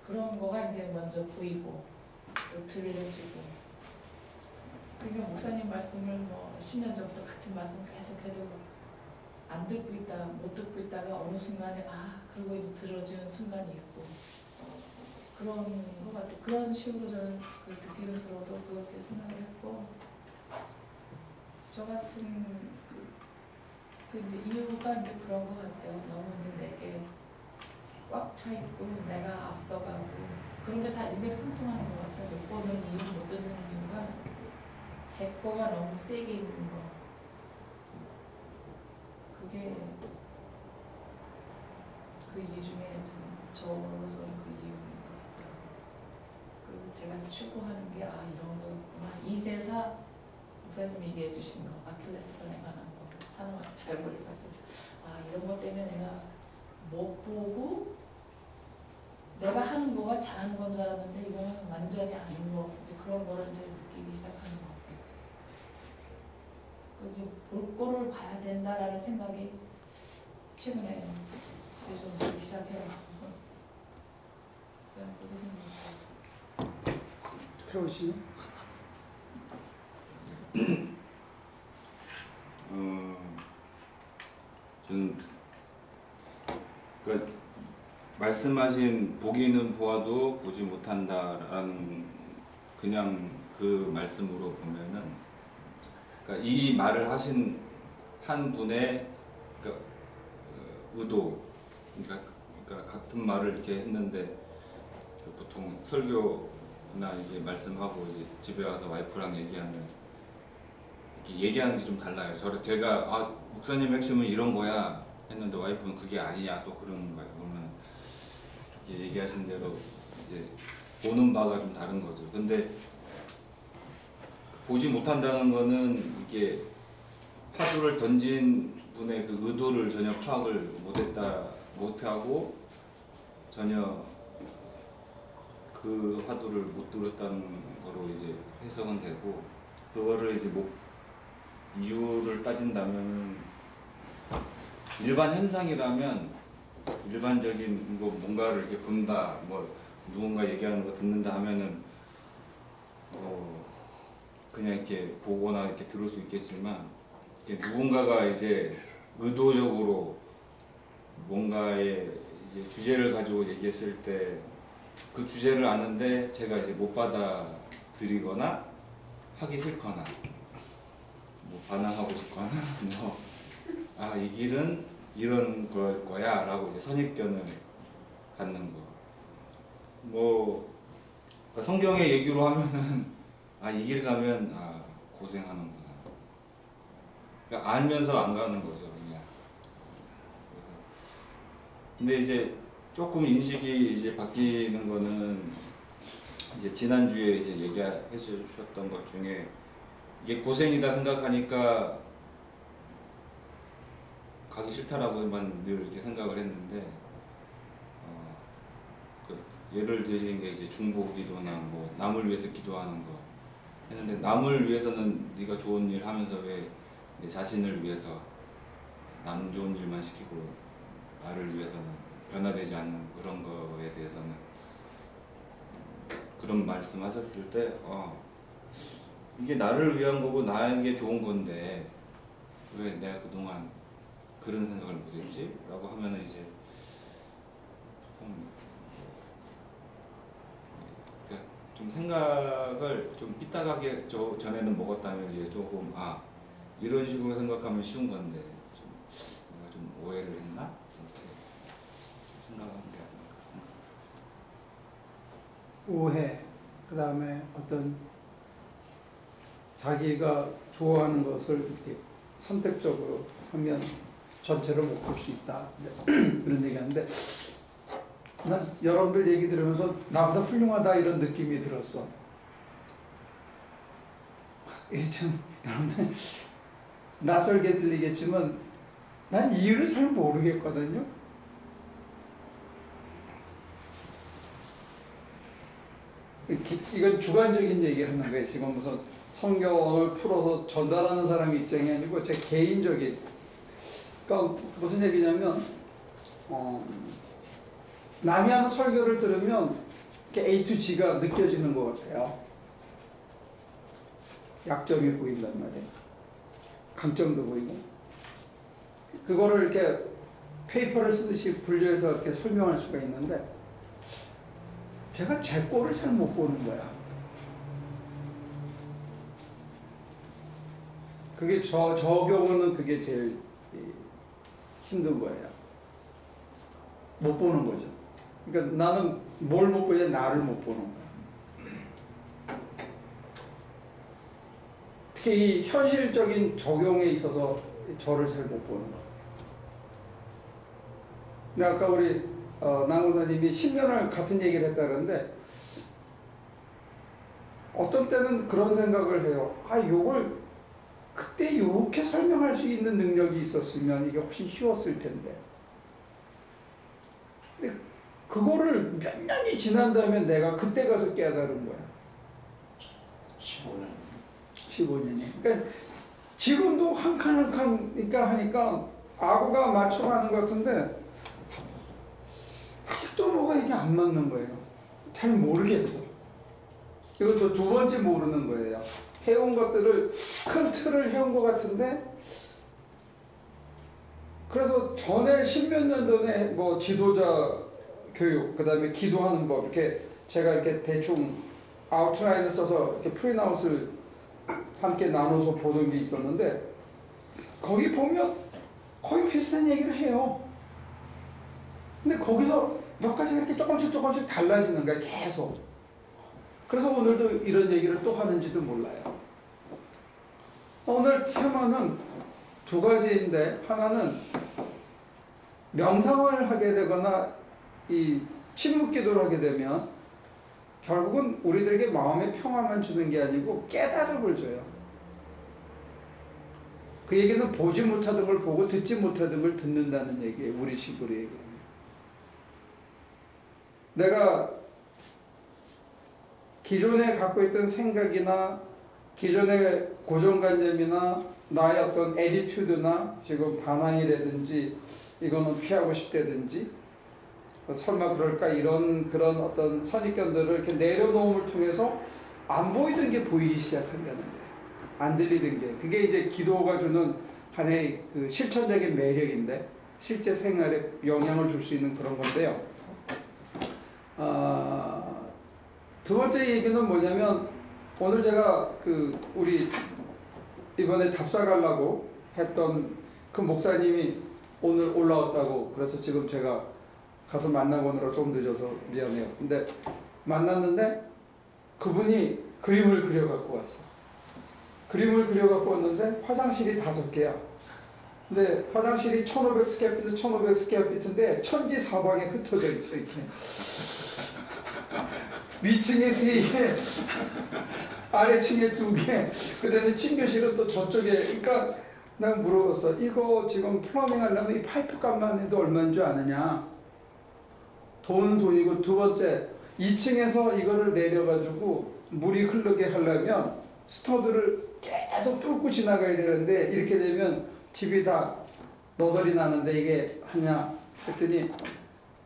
S8: 그런 거가 이제 먼저 보이고 또 들려지고. 그러니까 목사님 말씀을 10년 전부터 같은 말씀 계속해도 안 듣고 있다, 못 듣고 있다가 어느 순간에 그리고 이제 들어지는 순간이 있고 그런 것 같아요. 그런 식으로 저는 듣기는 들어도 그렇게 생각을 했고 저 같은 이제 이유가 이제 그런 것 같아요. 너무 이제 내게 꽉 차 있고 내가 앞서가고 그런 게 다 일맥상통하는 것 같아요. 못 보는 이유, 못 듣는 이유가 제 거가 너무 세게 있는 거. 그게 그 이유 중에 저로서는 그 이유인 것 같아요. 그리고 제가 추구하는 게 이런 거구나. 이제사 목사님 얘기해 주신 거, 아킬레스건에 관한 거, 사람한테 잘 몰려가지고 이런 것 때문에 내가 못 보고 내가 하는 거가 잘하는 건 줄 알았는데 이거는 완전히 아닌 거. 이제 그런 거를 이제 느끼기 시작하는 것 같아요. 그래서 이제 볼 거를 봐야 된다라는 생각이 최근에 좀 들기 시작해요. 저는 그렇게 생각해요.
S1: 태호 씨는?
S9: 저는 그러니까 말씀하신 보기는 보아도 보지 못한다라는 그냥 그 말씀으로 보면은 그러니까 이 말을 하신 한 분의 그러니까 의도 그러니까 같은 말을 이렇게 했는데 보통 설교나 이게 말씀하고 이제 집에 와서 와이프랑 얘기하면 이렇게 얘기하는 게 좀 달라요. 제가 목사님 핵심은 이런 거야 했는데 와이프는 그게 아니야 또 그러는 거예요. 그러면 이렇게 얘기하신 대로 이제 보는 바가 좀 다른 거죠. 근데 보지 못한다는 거는 이게 파도를 던진 분의 그 의도를 전혀 파악을 못하고 전혀 그 화두를 못 들었다는 거로 이제 해석은 되고, 그거를 이제 이유를 따진다면은 일반 현상이라면 일반적인 뭐 뭔가를 이렇게 본다, 뭐 누군가 얘기하는 거 듣는다 하면은 그냥 이렇게 보거나 이렇게 들을 수 있겠지만, 이렇게 누군가가 이제 의도적으로 뭔가의 이제 주제를 가지고 얘기했을 때 그 주제를 아는데 제가 이제 못 받아들이거나 하기 싫거나 뭐 반항하고 싶거나 뭐 이 길은 이런 걸 거야 라고 이제 선입견을 갖는 거. 뭐 성경의 얘기로 하면은 이 길 가면 고생하는구나. 그러니까 알면서 안 가는 거죠, 그냥. 근데 이제 조금 인식이 이제 바뀌는 거는 이제 지난주에 이제 얘기해 주셨던 것 중에 이게 고생이다 생각하니까 가기 싫다라고만 늘 이렇게 생각을 했는데, 예를 드신 게 이제 중보기도나 뭐 남을 위해서 기도하는 거 했는데, 남을 위해서는 네가 좋은 일 하면서 왜 내 자신을 위해서 남 좋은 일만 시키고 나를 위해서는 변화되지 않는 그런 거에 대해서는 그런 말씀하셨을 때 이게 나를 위한 거고 나에게 좋은 건데 왜 내가 그동안 그런 생각을 못했지? 라고 하면은 이제 좀 생각을 좀 삐딱하게 전에는 먹었다면 이제 조금 이런 식으로 생각하면 쉬운 건데 내가 좀 오해를 했나? 이렇게 생각하는 게 아닌가.
S1: 오해, 그 다음에 어떤 자기가 좋아하는 것을 이렇게 선택적으로 하면 전체를 못 볼 수 있다. 그런 얘기하는데, 난 여러분들 얘기 들으면서 나보다 훌륭하다 이런 느낌이 들었어. 이게 참 여러분들 낯설게 들리겠지만 난 이유를 잘 모르겠거든요. 이건 주관적인 얘기를 하는 거예요. 지금 무슨 성경을 풀어서 전달하는 사람 입장이 아니고 제 개인적인. 그러니까 무슨 얘기냐면 남이 하는 설교를 들으면 A to G가 느껴지는 것 같아요. 약점이 보인단 말이에요. 강점도 보이고. 그거를 이렇게 페이퍼를 쓰듯이 분류해서 이렇게 설명할 수가 있는데, 제가 제 꼴을 잘 못 보는 거야. 그게 저 경우는 그게 제일 힘든 거예요. 못 보는 거죠. 그러니까 나는 뭘 못 보냐, 나를 못 보는 거야. 특히 이 현실적인 적용에 있어서 저를 잘 못 보는 거야. 근데 아까 우리 남원사님이 10년을 같은 얘기를 했다는데, 어떤 때는 그런 생각을 해요. 요걸 그때 이렇게 설명할 수 있는 능력이 있었으면 이게 훨씬 쉬웠을 텐데. 근데 그거를 몇 년이 지난 다음에 내가 그때 가서 깨달은 거야. 15년이. 그러니까 지금도 한 칸 한 칸 하니까 아구가 맞춰가는 것 같은데 아직도 뭐가 이게 안 맞는 거예요. 잘 모르겠어. 이것도 두 번째 모르는 거예요. 해온 것들을 큰 틀을 해온 것 같은데, 그래서 전에 10몇 년 전에 뭐 지도자 교육, 그 다음에 기도하는 법, 이렇게 제가 이렇게 대충 아웃라인을 써서 이렇게 프린아웃을 함께 나눠서 보던 게 있었는데, 거기 보면 거의 비슷한 얘기를 해요. 근데 거기서 몇 가지가 이렇게 조금씩 달라지는 거야, 계속. 그래서 오늘도 이런 얘기를 또 하는지도 몰라요. 오늘 테마는 두 가지인데, 하나는 명상을 하게 되거나 이 침묵 기도를 하게 되면 결국은 우리들에게 마음의 평화만 주는 게 아니고 깨달음을 줘요. 그 얘기는 보지 못하던 걸 보고 듣지 못하던 걸 듣는다는 얘기예요. 우리 식으로 얘기하면. 내가 기존에 갖고 있던 생각이나 기존의 고정관념이나 나의 어떤 애티튜드나 지금 반항이라든지 이거는 피하고 싶다든지 설마 그럴까 이런 그런 어떤 선입견들을 이렇게 내려놓음을 통해서 안 보이던 게 보이기 시작한다는 거예요. 안 들리던 게. 그게 이제 기도가 주는 하나의 그 실천적인 매력인데 실제 생활에 영향을 줄 수 있는 그런 건데요. 두 번째 얘기는 뭐냐면 오늘 제가 그 우리 이번에 답사 가려고 했던 그 목사님이 오늘 올라왔다고 그래서 지금 제가 가서 만나고 오느라 좀 늦어서 미안해요. 근데 만났는데 그분이 그림을 그려갖고 왔어. 그림을 그려갖고 왔는데 화장실이 5개야. 근데 화장실이 1500스퀘어피트, 1500스퀘어피트인데 천지사방에 흩어져 있어 이렇게. 위층에 3개, 아래층에 2개, 그 다음에 침교실은 또 저쪽에. 그러니까 내가 물어봤어. 이거 지금 플러밍 하려면 이 파이프 값만 해도 얼마인 줄 아느냐. 돈이고, 두 번째 2층에서 이거를 내려가지고 물이 흐르게 하려면 스터드를 계속 뚫고 지나가야 되는데 이렇게 되면 집이 다 너덜이 나는데 이게 하냐 했더니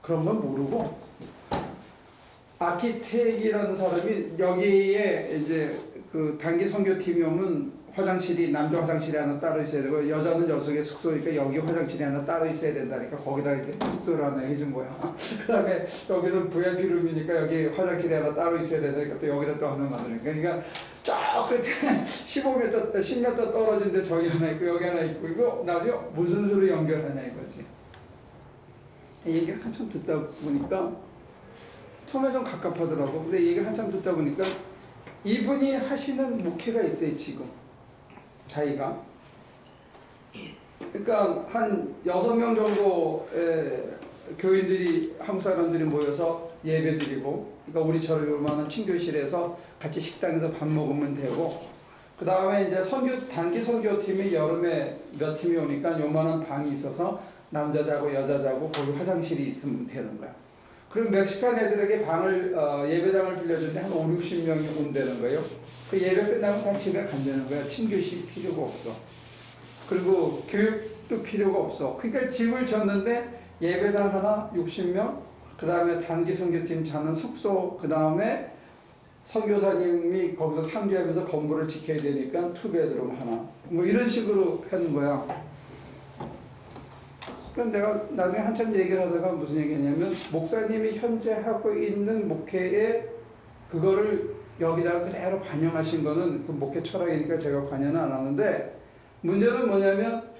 S1: 그런 건 모르고 아키텍이라는 사람이 여기에 이제 그 단기 선교팀이 오면 화장실이 남자 화장실이 하나 따로 있어야 되고 여자는 여성의 숙소니까 여기 화장실이 하나 따로 있어야 된다니까 거기다 이렇게 숙소를 하나 해준 거야. 그 다음에 여기는 VIP 룸이니까 여기 화장실이 하나 따로 있어야 된다니까 또 여기다 또 하나 만드니까 그러니까 저 끝에 15m, 10m 떨어진 데 저기 하나 있고 여기 하나 있고 이거 나중에 무슨 수로 연결하냐 이거지. 이 얘기를 한참 듣다 보니까 처음에 좀 갑갑하더라고. 근데 이 얘기를 한참 듣다 보니까 이분이 하시는 목회가 있어요 지금. 자기가. 그러니까 한 6명 정도의 교인들이 한국 사람들이 모여서 예배 드리고 그러니까 우리처럼 요만한 친교실에서 같이 식당에서 밥 먹으면 되고 그 다음에 이제 단기 선교팀이 여름에 몇 팀이 오니까 요만한 방이 있어서 남자 자고 여자 자고 거기 화장실이 있으면 되는 거야. 그리고 멕시칸 애들에게 방을 예배당을 빌려주는데 한 5, 60명이 온다는 거예요. 그 예배 끝나면 다 집에 간다는 거야. 친교실 필요가 없어. 그리고 교육도 필요가 없어. 그러니까 집을 줬는데 예배당 하나 60명, 그 다음에 단기 선교팀 자는 숙소, 그 다음에 선교사님이 거기서 상주하면서 건물을 지켜야 되니까 투베드룸 하나. 뭐 이런 식으로 하는 거야. 그럼 내가 나중에 한참 얘기를 하다가 무슨 얘기냐면 목사님이 현재 하고 있는 목회에 그거를 여기다가 그대로 반영하신 거는 그 목회 철학이니까 제가 관여는 안 하는데 문제는 뭐냐면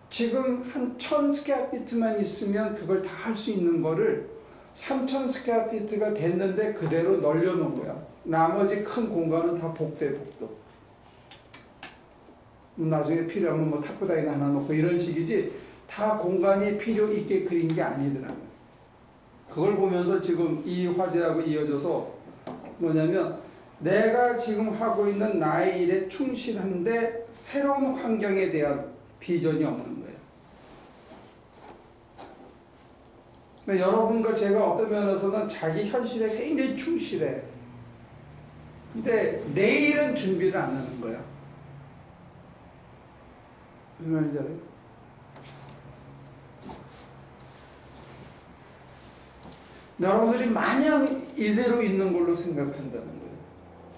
S1: 지금 한 1000스퀘어피트만 있으면 그걸 다 할 수 있는 거를 3000스퀘어피트가 됐는데 그대로 널려놓은 거야. 나머지 큰 공간은 다 복도. 나중에 필요하면 뭐 탁구다이나 하나 놓고 이런 식이지 다 공간이 필요 있게 그린 게 아니더라고요. 그걸 보면서 지금 이 화제하고 이어져서 뭐냐면 내가 지금 하고 있는 나의 일에 충실한데 새로운 환경에 대한 비전이 없는 거예요. 그러니까 여러분과 제가 어떤 면에서는 자기 현실에 굉장히 충실해. 근데 내일은 준비를 안 하는 거야. 무슨 말인지 알아요? 여러분들이 마냥 이대로 있는 걸로 생각한다는 거예요.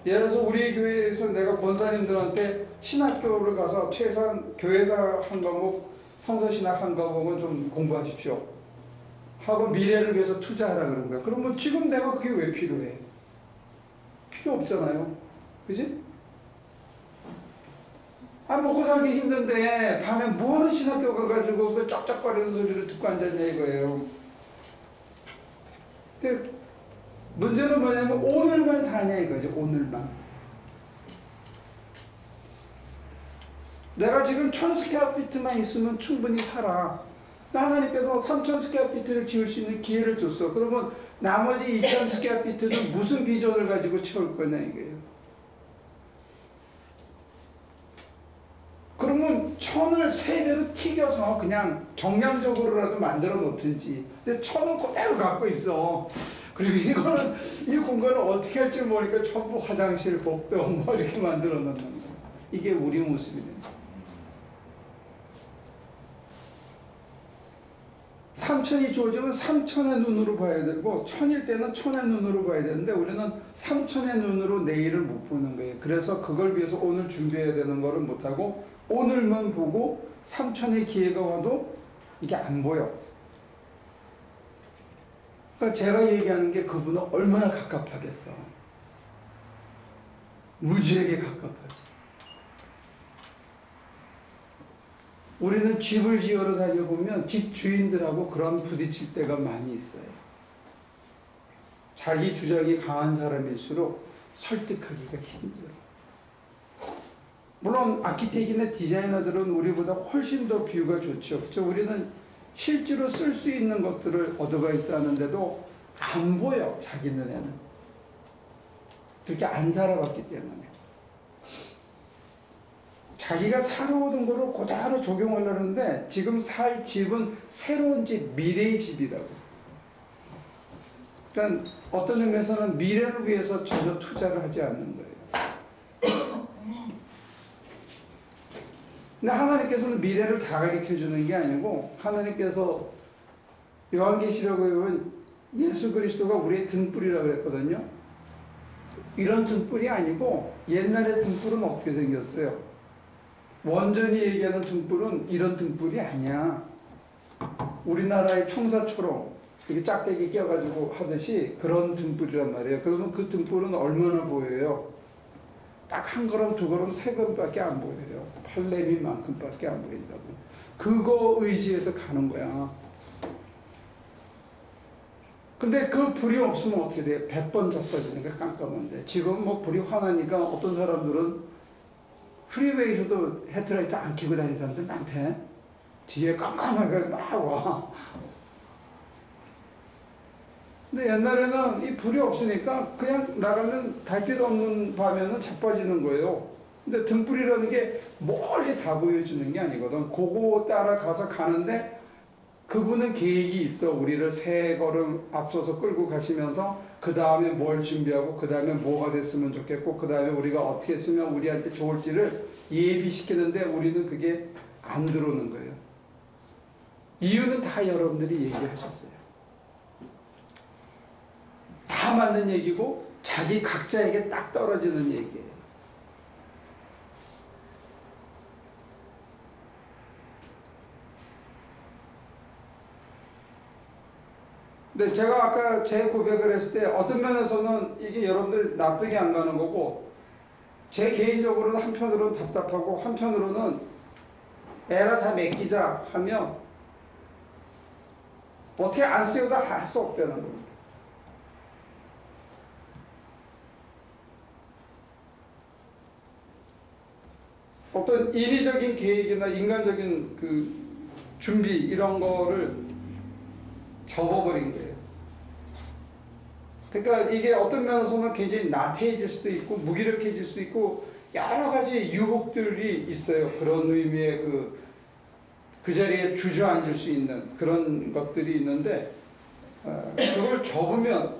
S1: 예를 들어서 우리 교회에서 내가 권사님들한테 신학교를 가서 최소한 교회사 한 과목, 성서신학 한 과목은 좀 공부하십시오 하고 미래를 위해서 투자하라 그런 거야. 그러면 지금 내가 그게 왜 필요해? 필요 없잖아요. 그지? 먹고 살기 힘든데 밤에 뭐하러 신학교 가가지고 그 쩍쩍거리는 소리를 듣고 앉았냐 이거예요. 근데 문제는 뭐냐면 오늘만 사냐 이거죠. 오늘만. 내가 지금 1000스퀘어피트만 있으면 충분히 살아. 하나님께서 3000스퀘어피트를 지을 수 있는 기회를 줬어. 그러면 나머지 2000스퀘어피트는 무슨 비전을 가지고 채울 거냐 이거예요. 그러면 천을 세 개로 튀겨서 그냥 정량적으로라도 만들어 놓든지. 근데 천은 그대로 갖고 있어. 그리고 이거는 이 공간을 어떻게 할지 모르니까 전부 화장실, 복도뭐 이렇게 만들어 놓는 거야. 이게 우리 모습이네. 삼천이 주어지면 삼천의 눈으로 봐야 되고 천일 때는 천의 눈으로 봐야 되는데 우리는 삼천의 눈으로 내일을 못 보는 거예요. 그래서 그걸 위해서 오늘 준비해야 되는 거를 못하고 오늘만 보고 삼천의 기회가 와도 이게 안 보여. 그러니까 제가 얘기하는 게 그분은 얼마나 갑갑하겠어. 무지에게 갑갑하지. 우리는 집을 지으러 다녀보면 집 주인들하고 그런 부딪힐 때가 많이 있어요. 자기 주장이 강한 사람일수록 설득하기가 힘들어. 물론 아키텍이나 디자이너들은 우리보다 훨씬 더 비유가 좋죠. 그렇죠? 우리는 실제로 쓸 수 있는 것들을 어드바이스 하는데도 안 보여, 자기 눈에는. 그렇게 안 살아봤기 때문에. 자기가 살아오던 거를 그대로 적용하려는데 지금 살 집은 새로운 집, 미래의 집이라고. 그러니까 어떤 의미에서는 미래를 위해서 전혀 투자를 하지 않는 거예요. 근데 하나님께서는 미래를 다 가르쳐주는 게 아니고 하나님께서 요한계시록에 보면 예수 그리스도가 우리의 등불이라고 그랬거든요. 이런 등불이 아니고 옛날의 등불은 어떻게 생겼어요? 원전이 얘기하는 등불은 이런 등불이 아니야. 우리나라의 청사초롱 이렇게 짝대기 껴가지고 하듯이 그런 등불이란 말이에요. 그러면 그 등불은 얼마나 보여요? 딱 한 걸음, 두 걸음, 세 걸음밖에 안 보여요. 팔레미만큼밖에 안 보인다고. 그거 의지해서 가는 거야. 근데 그 불이 없으면 어떻게 돼? 100번 자빠지니까 깜깜한데. 지금 뭐 불이 화나니까 어떤 사람들은 프리웨이에서도 헤드라이트 안 켜고 다니는 사람들 많대. 뒤에 깜깜하게 막 와. 근데 옛날에는 이 불이 없으니까 그냥 나가면 달빛 없는 밤에는 자빠지는 거예요. 근데 등불이라는 게 멀리 다 보여주는 게 아니거든. 그거 따라가서 가는데 그분은 계획이 있어. 우리를 세 걸음 앞서서 끌고 가시면서 그 다음에 뭘 준비하고 그 다음에 뭐가 됐으면 좋겠고 그 다음에 우리가 어떻게 했으면 우리한테 좋을지를 예비시키는데 우리는 그게 안 들어오는 거예요. 이유는 다 여러분들이 얘기하셨어요. 다 맞는 얘기고 자기 각자에게 딱 떨어지는 얘기예요. 근데 제가 아까 제 고백을 했을 때 어떤 면에서는 이게 여러분들 납득이 안 가는 거고 제 개인적으로는 한편으로는 답답하고 한편으로는 에라 다 맡기자 하면 어떻게 안 쓰여도 할 수 없다는 겁니다. 어떤 인위적인 계획이나 인간적인 그 준비 이런 거를 접어버린 거예요. 그러니까 이게 어떤 면에서는 굉장히 나태해질 수도 있고 무기력해질 수도 있고 여러 가지 유혹들이 있어요. 그런 의미의 그 자리에 주저앉을 수 있는 그런 것들이 있는데 그걸 접으면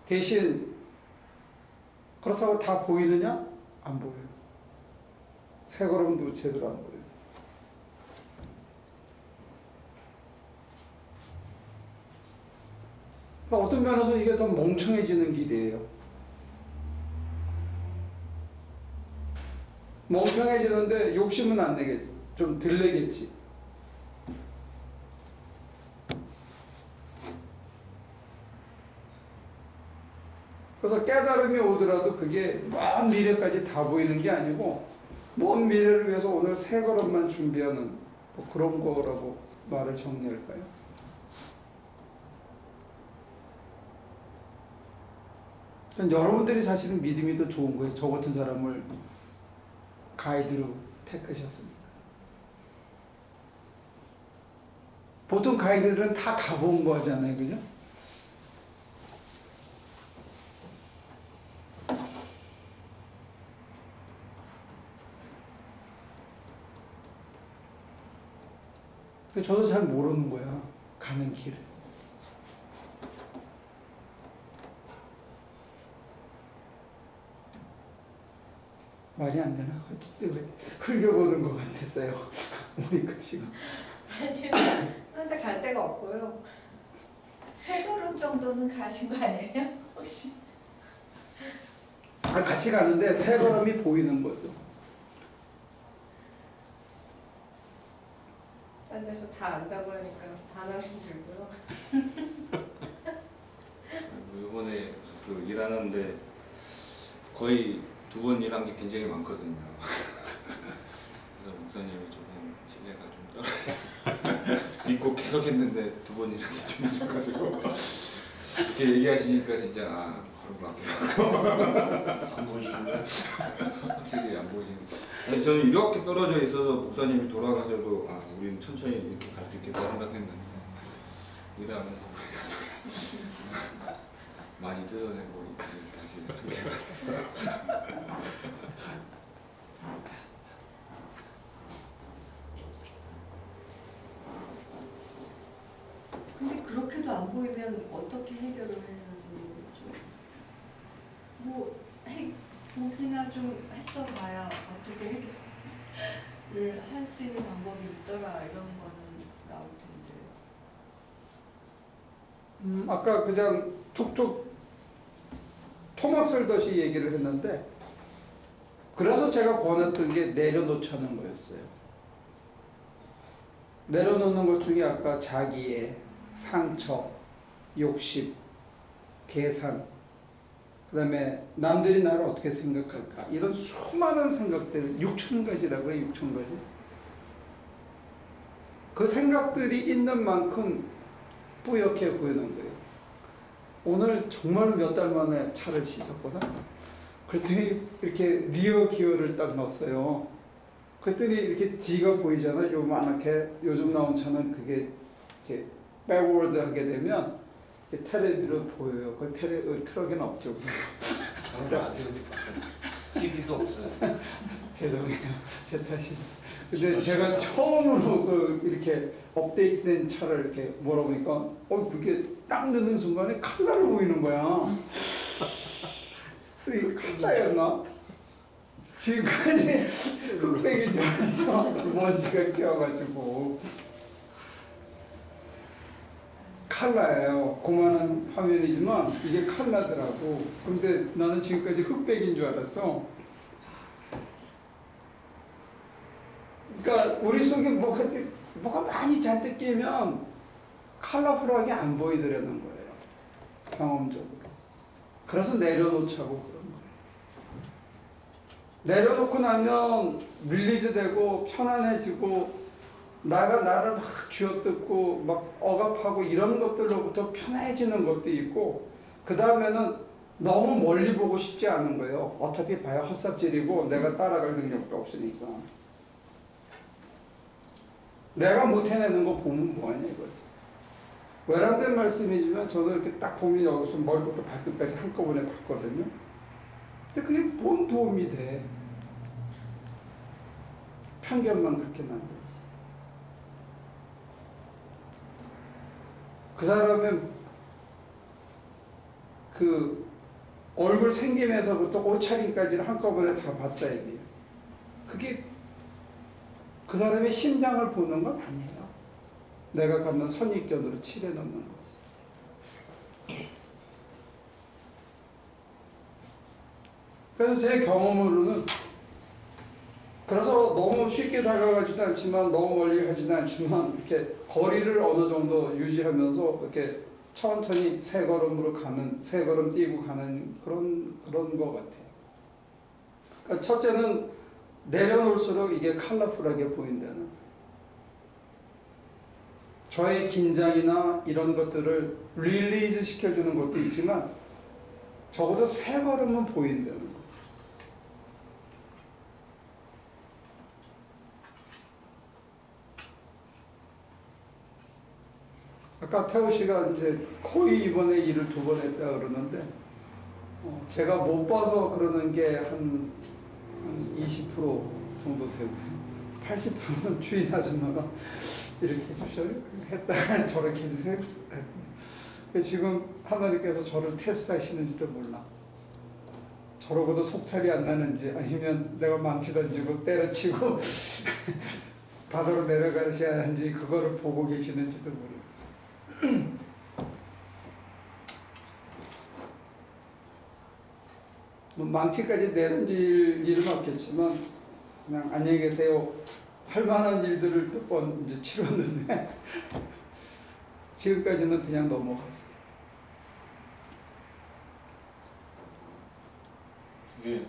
S1: 대신 그렇다고 다 보이느냐? 안 보여요. 세 걸음도 제대로 안 보여요. 그러니까 어떤 면에서 이게 더 멍청해지는 길이에요. 멍청해지는데 욕심은 안 내겠지. 좀 덜 내겠지. 그래서 깨달음이 오더라도 그게 먼 미래까지 다 보이는 게 아니고 먼 미래를 위해서 오늘 세 걸음만 준비하는 뭐 그런 거라고 말을 정리할까요? 여러분들이 사실은 믿음이 더 좋은 거예요. 저 같은 사람을 가이드로 택하셨습니다. 보통 가이드들은 다 가본 거 하잖아요. 그죠? 저도 잘 모르는 거야. 가는 길을. 말이 안 되나? 어쨌든 흘려보는 것 같았어요. 우리 지금.
S2: 아니요. 그런데 갈 데가 없고요.
S3: 세 걸음 정도는 가신 거 아니에요? 혹시?
S1: 같이 가는데 세 걸음이 보이는 거죠.
S2: 딴 데서 다 안다고 하니까 반항심 들고요.
S9: 이번에 그 일하는데 거의 2번 일한 게 굉장히 많거든요. 그래서 목사님이 조금 신뢰가 좀 떨어져. 믿고 계속 했는데 2번 일한 게 좀 있어가지고 이렇게 얘기하시니까 진짜 그런 것 같아요.
S5: 안 보이시는데?
S9: 확실히 안 보이시니까. 아니 저는 이렇게 떨어져 있어서 목사님이 돌아가셔도 우리는 천천히 이렇게 갈 수 있겠다 생각했는데 일하면서 많이 뜯어내고 다시 이렇게.
S10: 근데 그렇게도 안 보이면 어떻게 해결을 해야 되는지 뭐 보기나 좀 했어 봐야 어떻게 해결을 할 수 있는 방법이 있더라 이런 거는 나올 텐데.
S1: 아까 그냥 툭툭 토막 쓸듯이 얘기를 했는데 그래서 제가 권했던 게 내려놓자는 거였어요. 내려놓는 것 중에 아까 자기의 상처, 욕심, 계산, 그 다음에 남들이 나를 어떻게 생각할까 이런 수많은 생각들 6,000가지라고 해요. 6,000가지. 그 생각들이 있는 만큼 뿌옇게 보이는 거예요. 오늘 정말 몇 달 만에 차를 씻었거든. 그랬더니 이렇게 리어 기어를 딱 넣었어요. 그랬더니 이렇게 뒤가 보이잖아요. 요만하게 요즘 나온 차는 그게 이렇게 백워드 하게 되면 텔레비로 보여요. 그 트럭에는 없죠.
S5: 저는 라디오도 CD도 없어요.
S1: 죄송해요. 제 탓이. 근데 제가 처음으로 이렇게 업데이트된 차를 이렇게 몰아보니까 그게 딱 넣는 순간에 칼라로 보이는 거야. 이게 칼라였나? 지금까지 흑백이 져 있어. 먼지가 껴가지고. 칼라예요. 고만한 화면이지만 이게 칼라더라고. 근데 나는 지금까지 흑백인 줄 알았어. 그러니까 우리 속에 뭐가 많이 잔뜩 끼면 컬러풀하게 안 보이더라는 거예요. 경험적으로. 그래서 내려놓자고 그런 거예요. 내려놓고 나면 릴리즈되고 편안해지고 나를 막 쥐어뜯고 막 억압하고 이런 것들로부터 편해지는 것도 있고 그 다음에는 너무 멀리 보고 싶지 않은 거예요. 어차피 봐야 헛삽질이고 내가 따라갈 능력도 없으니까. 내가 못 해내는 거 보면 뭐하냐 이거지. 외람된 말씀이지만 저는 이렇게 딱 보면 여기서 머리부터 발끝까지 한꺼번에 봤거든요. 근데 그게 뭔 도움이 돼. 편견만 그렇게 만들지. 그 사람의 그 얼굴 생김에서부터 옷차림까지를 한꺼번에 다 봤다 얘기예요. 그게 그 사람의 심장을 보는 건 아니에요. 내가 갖는 선입견으로 칠해놓는 거지. 그래서 제 경험으로는 그래서 너무 쉽게 다가가지도 않지만 너무 멀리 가지도 않지만 이렇게 거리를 어느 정도 유지하면서 이렇게 천천히 세 걸음으로 가는, 세 걸음 뛰고 가는 그런 것 같아요. 그러니까 첫째는 내려놓을수록 이게 컬러풀하게 보인다는 거예요. 저의 긴장이나 이런 것들을 릴리즈 시켜주는 것도 있지만 적어도 세 걸음은 보인다는 거예요. 아까 태호 씨가 이제 거의 이번에 일을 2번 했다 그러는데 제가 못 봐서 그러는 게 한 20% 정도 되고 80%는 주인 아줌마가 이렇게 해주셔요. 했다가 저렇게 해주세요. 지금 하나님께서 저를 테스트하시는지도 몰라. 저러고도 속살이 안 나는지 아니면 내가 망치 던지고 때려치고 바다로 내려가셔야 하는지 그거를 보고 계시는지도 몰라. 뭐 망치까지 내던질 일은 없겠지만 그냥 안녕히 계세요 할 만한 일들을 몇 번 이제 치렀는데 지금까지는 그냥 넘어갔어요.
S5: 이게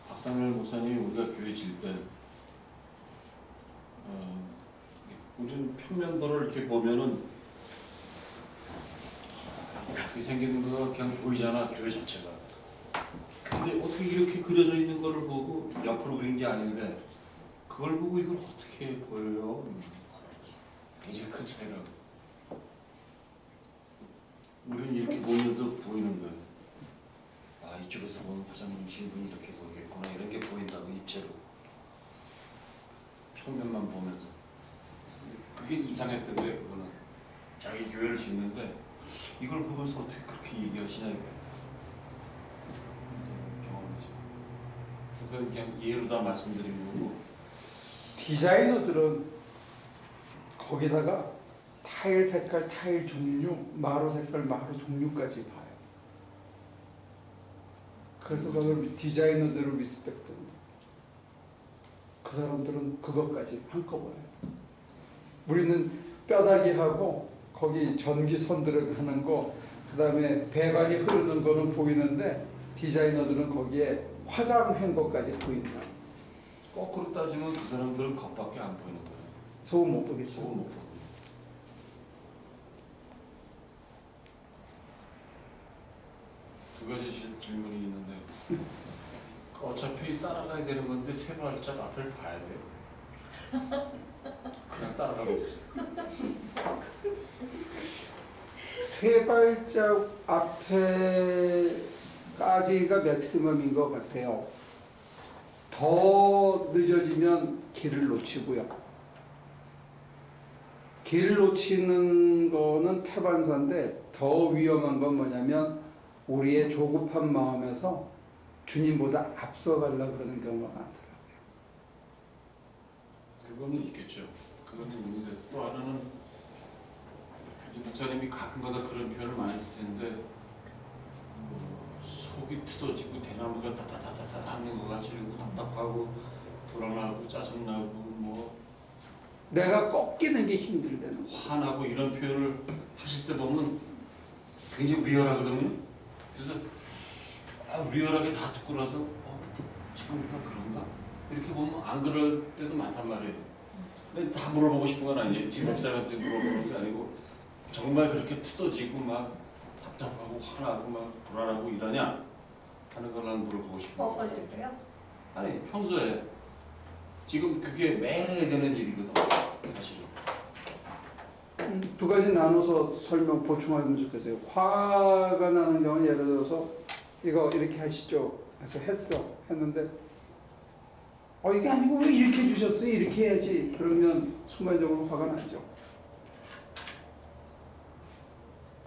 S5: 박상렬 목사님이 우리가 교회 질 때 요즘 평면도를 이렇게 보면은 이렇게 생기는 거가 그냥 보이잖아, 교회 자체가. 근데 어떻게 이렇게 그려져 있는 거를 보고 옆으로 그린 게 아닌데 그걸 보고 이걸 어떻게 보여요? 굉장히 큰 차이라고. 우리는 이렇게 보면서 보이는 거예요. 아, 이쪽에서 보면 화장님 신분이 이렇게 보이겠구나, 이런 게 보인다고, 입체로. 평면만 보면서. 그게 이상했던 거예요, 그거는. 자기 교회를 짓는데 이걸 보면서 어떻게 그렇게 얘기하시냐, 이거. 경험이죠. 그건 그냥 예로다 말씀드린 거고.
S1: 디자이너들은 거기다가 타일 색깔, 타일 종류, 마루 색깔, 마루 종류까지 봐요. 그래서 저는 디자이너들을 리스펙트합니다. 그 사람들은 그것까지 한꺼번에. 우리는 뼈다귀하고 거기 전기선 들어가는 거, 그 다음에 배관이 흐르는 거는 보이는데 디자이너들은 거기에 화장한 것까지 보인다.
S5: 거꾸로 따지면 그 사람들은 겉밖에 안 보이는 거예요.
S1: 속은 못 보겠죠.
S5: 속은 못 보고. 두 가지 질문이 있는데 어차피 따라가야 되는 건데 세 발짝 앞을 봐야 돼요. 그냥 따라가면 되죠.
S1: 세 발짝 앞에까지가 맥시멈인 것 같아요. 더 늦어지면 길을 놓치고요. 길을 놓치는 거는 태반사인데 더 위험한 건 뭐냐면 우리의 조급한 마음에서 주님보다 앞서가려고 그러는 경우가 많더라고요.
S5: 그거는 있겠죠. 그거는 있는데 또 하나는 목사님이 가끔가다 그런 표현을 많이 쓰는데 속이 트어지고 대나무가 다다다다다 하는 것 같이 답답하고 불안하고 짜증나고 뭐
S1: 내가 꺾이는 게 힘들다는 거.
S5: 화나고 이런 표현을 하실 때 보면 굉장히 리얼하거든요. 그래서 리얼하게 다 듣고 나서 지금 우리가 그런가? 이렇게 보면 안 그럴 때도 많단 말이에요. 근데 다 물어보고 싶은 건 아니에요. 지금 목사님한테 물어보는 게 아니고 정말 그렇게 트어지고 막 답답하고 화나고 막 불안하고 이러냐 하는 걸 난 물어보고 싶어요.
S2: 꺾어질 때요?
S5: 아니 평소에 지금 그게 매일 해야 되는 일이거든 사실은.
S1: 두 가지 나눠서 설명 보충하면 좋겠어요. 화가 나는 경우는 예를 들어서 이거 이렇게 하시죠 해서 했는데 이게 아니고 왜 이렇게 해주셨어요? 이렇게 해야지. 그러면 순간적으로 화가 나죠.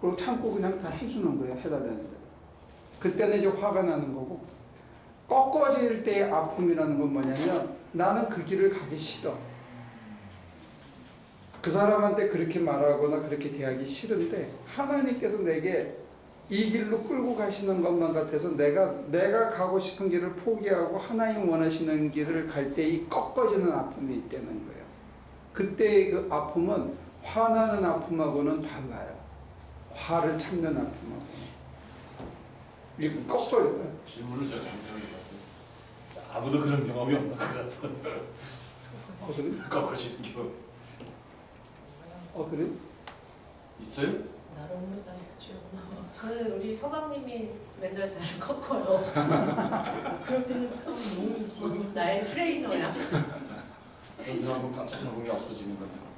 S1: 그리고 참고 그냥 다 해주는 거예요. 해달라는데. 그때는 이제 화가 나는 거고, 꺾어질 때의 아픔이라는 건 뭐냐면 나는 그 길을 가기 싫어. 그 사람한테 그렇게 말하거나 그렇게 대하기 싫은데 하나님께서 내게 이 길로 끌고 가시는 것만 같아서 내가 가고 싶은 길을 포기하고 하나님 원하시는 길을 갈 때 이 꺾어지는 아픔이 있다는 거예요. 그때의 그 아픔은 화나는 아픔하고는 달라요. 화를 참는 아픔하고. 이게 꺾어요.
S5: 질문을 제가 잘못한 것 같아요. 아무도 그런 경험이 없는 것 같아요.
S1: 그래?
S5: 꺾어지는 경험.
S1: 그래?
S5: 있어요?
S8: 나름으로 다 했죠.
S2: 저는 우리 서방님이 맨날 잘 꺾어요.
S10: 그럴 때는 처음 몸이지.
S2: 나의 트레이너야.
S5: 그런 깜짝 놀란 게 없어지는 거예요.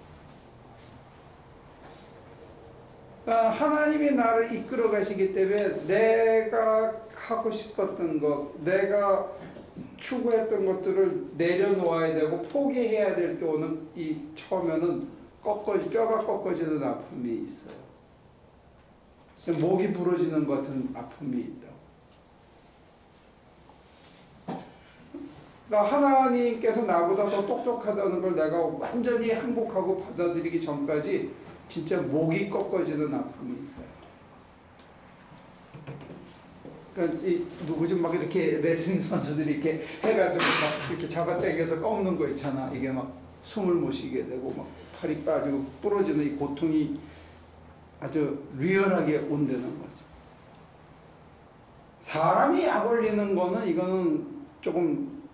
S1: 하나님이 나를 이끌어 가시기 때문에 내가 하고 싶었던 것, 내가 추구했던 것들을 내려놓아야 되고 포기해야 될 때 오는 이 처음에는 뼈가 꺾어지는 아픔이 있어요. 목이 부러지는 것 같은 아픔이 있다고. 그러니까 하나님께서 나보다 더 똑똑하다는 걸 내가 완전히 항복하고 받아들이기 전까지 진짜 목이 꺾어지는 아픔이 있어요. 그러니까 누구지 막 이렇게 레슬링 선수들이 이렇게 해가지고 막 이렇게 잡아당겨서 꺾는 거 있잖아. 이게 막 숨을 못 쉬게 되고 막 팔이 빠지고 부러지는 이 고통이 아주 리얼하게 온다는 거죠. 사람이 약 올리는 거는 이거는 조금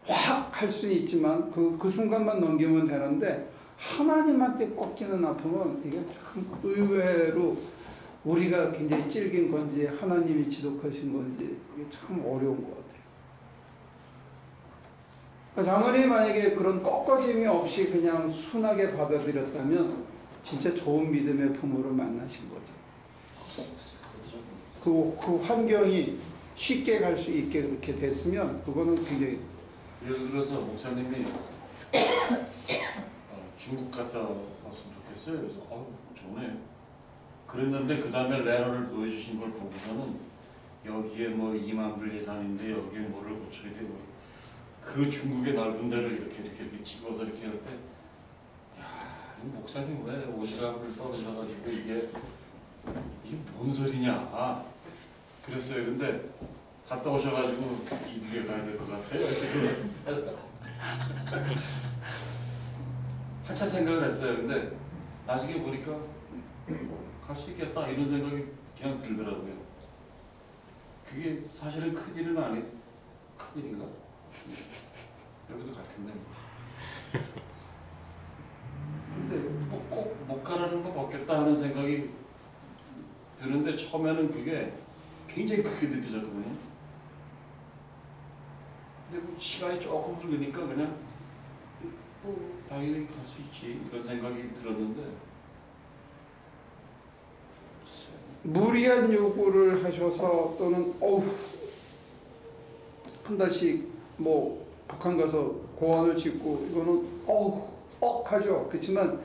S1: 확 할 수는 있지만 그 순간만 넘기면 되는데 하나님한테 꺾이는 아픔은 이게 참 의외로 우리가 굉장히 질긴 건지 하나님이 지독하신 건지 이게 참 어려운 것 같아요. 장로님이 만약에 그런 꺾어짐이 없이 그냥 순하게 받아들였다면 진짜 좋은 믿음의 부모를 만나신 거죠. 그 환경이 쉽게 갈 수 있게 그렇게 됐으면 그거는 굉장히
S5: 예를 들어서 목사님이 중국 갔다 왔으면 좋겠어요. 그래서 좋네. 그랬는데 그 다음에 레터를 보여주신 걸 보고서는 여기에 뭐 2만 불 예산인데 여기에 뭐를 고쳐야 되고 그 중국의 넓은 데를 이렇게 찍어서 이렇게 할 때 야, 이 목사님 왜 오시라고를 떨어져가지고 이게 뭔 소리냐 그랬어요. 근데 갔다 오셔가지고 이북에 가야 될 것 같아요. 한참 생각을 했어요. 근데 나중에 보니까 갈 수 있겠다 이런 생각이 그냥 들더라고요. 그게 사실은 큰 일은 아니, 큰 일인가? 여기도 같은데. 근데 뭐 꼭 못 가라는 거 없겠다 하는 생각이 드는데 처음에는 그게 굉장히 크게 느껴졌거든요. 근데 뭐 시간이 조금 흐르니까 그냥 뭐 당연히 갈 수 있지 이런 생각이 들었는데
S1: 무리한 요구를 하셔서 또는 한 달씩 뭐 북한 가서 고안을 짓고 이거는 하죠. 그렇지만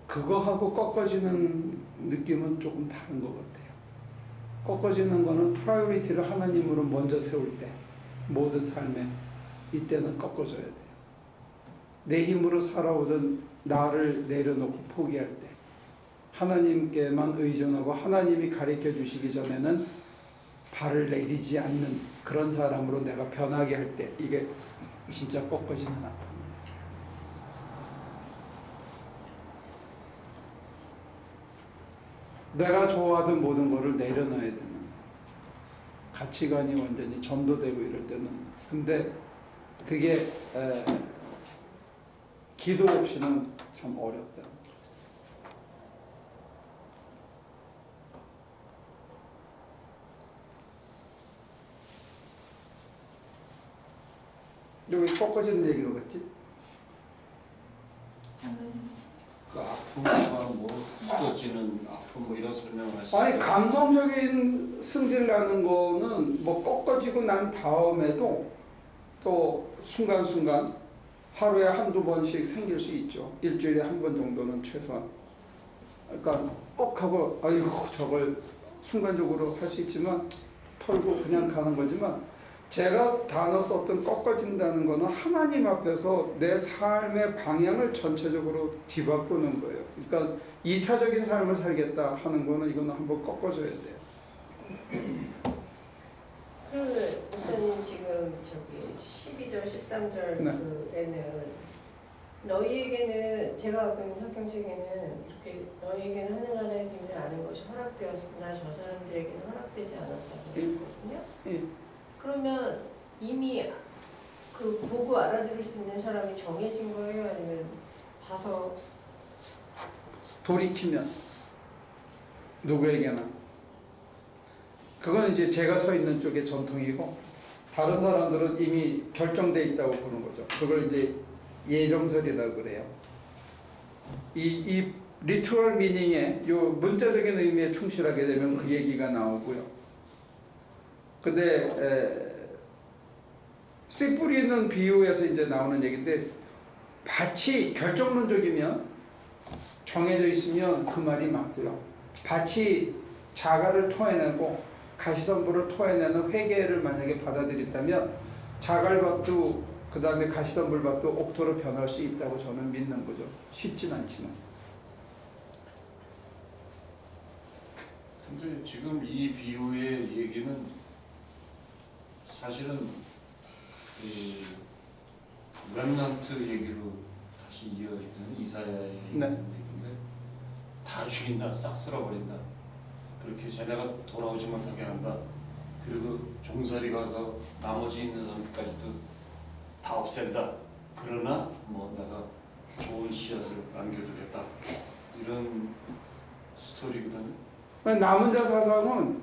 S1: 그거하고 꺾어지는 느낌은 조금 다른 것 같아요. 꺾어지는 거는 프라이오리티를 하나님으로 먼저 세울 때 모든 삶에 이때는 꺾어져야 돼요. 내 힘으로 살아오던 나를 내려놓고 포기할 때 하나님께만 의존하고 하나님이 가르쳐 주시기 전에는 발을 내디지 않는 그런 사람으로 내가 변하게 할 때 이게 진짜 꺾어지는 아픔이었어요. 내가 좋아하던 모든 것을 내려놔야 되는 가치관이 완전히 전도되고 이럴 때는 근데 그게 기도 없이는 참 어렵다. 여기 꺾어지는 얘기로 갔지?
S5: 그 아픔과 뭐 쏟아지는 아픔 뭐 이런 설명을 하시죠.
S1: 아니 감성적인 승질 나는 거는 뭐 꺾어지고 난 다음에도 또 순간순간 하루에 한두 번씩 생길 수 있죠. 일주일에 한 번 정도는 최소한. 그러니까 하고 아이고 저걸 순간적으로 할 수 있지만 털고 그냥 가는 거지만 제가 단어 썼던 꺾어진다는 거는 하나님 앞에서 내 삶의 방향을 전체적으로 뒤바꾸는 거예요. 그러니까 이타적인 삶을 살겠다 하는 거는 이거는 한번 꺾어줘야 돼요.
S2: 그 목사님 지금 저기 12절, 13절
S1: 네.
S2: 그에는 너희에게는 제가 갖고 있는 성경책에는 이렇게 너희에게는 하늘나라의 비밀을 아는 것이 허락되었으나 저 사람들에게는 허락되지 않았다고 했거든요. 그러면 이미 그 보고 알아들을 수 있는 사람이 정해진 거예요? 아니면 봐서
S1: 돌이키면 누구에게나 그건 이제 제가 서 있는 쪽의 전통이고 다른 사람들은 이미 결정돼 있다고 보는 거죠. 그걸 이제 예정설이라고 그래요. 이 리투얼 미닝에 요 문자적인 의미에 충실하게 되면 그 얘기가 나오고요. 근데 씨 뿌리는 비유에서 이제 나오는 얘기인데 밭이 결정론적이면 정해져 있으면 그 말이 맞고요. 밭이 자갈을 토해내고 가시덤불을 토해내는 회계를 만약에 받아들인다면 자갈밭도 그 다음에 가시덤불밭도 옥토로 변할 수 있다고 저는 믿는 거죠. 쉽진 않지만.
S5: 근데 지금 이 비유의 얘기는 사실은 이 렘넌트 얘기로 다시 이어지는 이사야의
S1: 네.
S5: 얘기인데 다 죽인다, 싹 쓸어버린다. 그렇게 쟤네가 돌아오지 못하게 한다. 그리고 종살이 가서 나머지 있는 사람까지도 다 없앤다. 그러나 뭐 내가 좋은 씨앗을 남겨두겠다. 이런 스토리거든요.
S1: 남은 자 사상은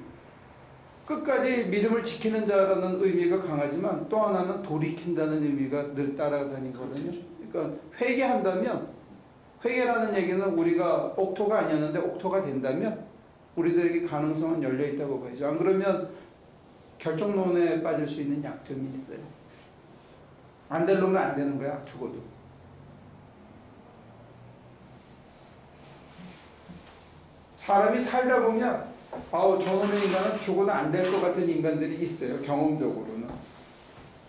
S1: 끝까지 믿음을 지키는 자라는 의미가 강하지만 또 하나는 돌이킨다는 의미가 늘 따라다니거든요. 그러니까 회개한다면, 회개라는 얘기는 우리가 옥토가 아니었는데 옥토가 된다면 우리들에게 가능성은 열려 있다고 봐야죠. 안 그러면 결정론에 빠질 수 있는 약점이 있어요. 안 될 놈은 안 되는 거야, 죽어도. 사람이 살다 보면 저놈의 인간은 죽어도 안 될 것 같은 인간들이 있어요. 경험적으로는.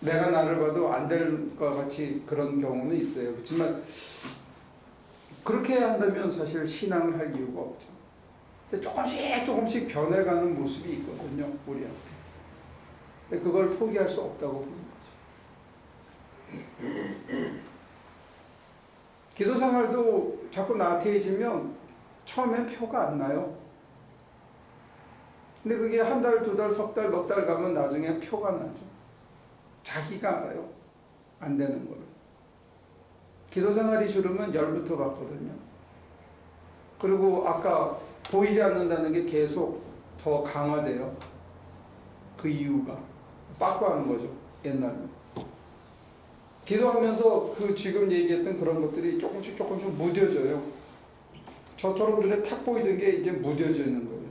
S1: 내가 나를 봐도 안 될 것 같이 그런 경우는 있어요. 그렇지만 그렇게 한다면 사실 신앙을 할 이유가 없죠. 근데 조금씩 변해가는 모습이 있거든요, 우리한테. 근데 그걸 포기할 수 없다고 보는 거죠. 기도 생활도 자꾸 나태해지면 처음엔 표가 안 나요. 근데 그게 한 달, 두 달, 석 달, 넉 달 가면 나중에 표가 나죠. 자기가 알아요. 안 되는 거를. 기도 생활이 줄으면 열부터 받거든요. 그리고 아까 보이지 않는다는 게 계속 더 강화돼요. 그 이유가. 빠꾸하는 거죠. 옛날에. 기도하면서 그 지금 얘기했던 그런 것들이 조금씩 무뎌져요. 저처럼 눈에 탁 보이던 게 이제 무뎌져 있는 거예요.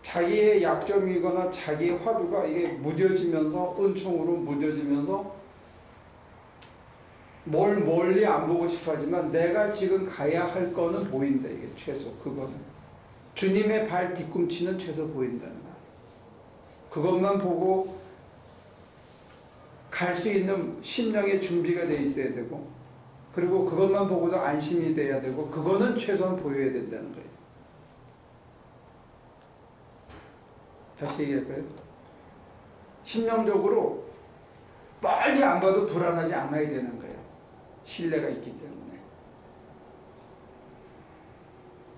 S1: 자기의 약점이거나 자기의 화두가 이게 무뎌지면서 은총으로 무뎌지면서 뭘 멀리 안 보고 싶어 하지만 내가 지금 가야 할 거는 보인다. 이게 최소 그거는. 주님의 발 뒤꿈치는 최소 보인다는 거예요. 그것만 보고 갈 수 있는 심령의 준비가 돼 있어야 되고 그리고 그것만 보고도 안심이 돼야 되고 그거는 최소한 보여야 된다는 거예요. 다시 얘기할까요? 심령적으로 멀리 안 봐도 불안하지 않아야 되는 거예요. 신뢰가 있기 때문에.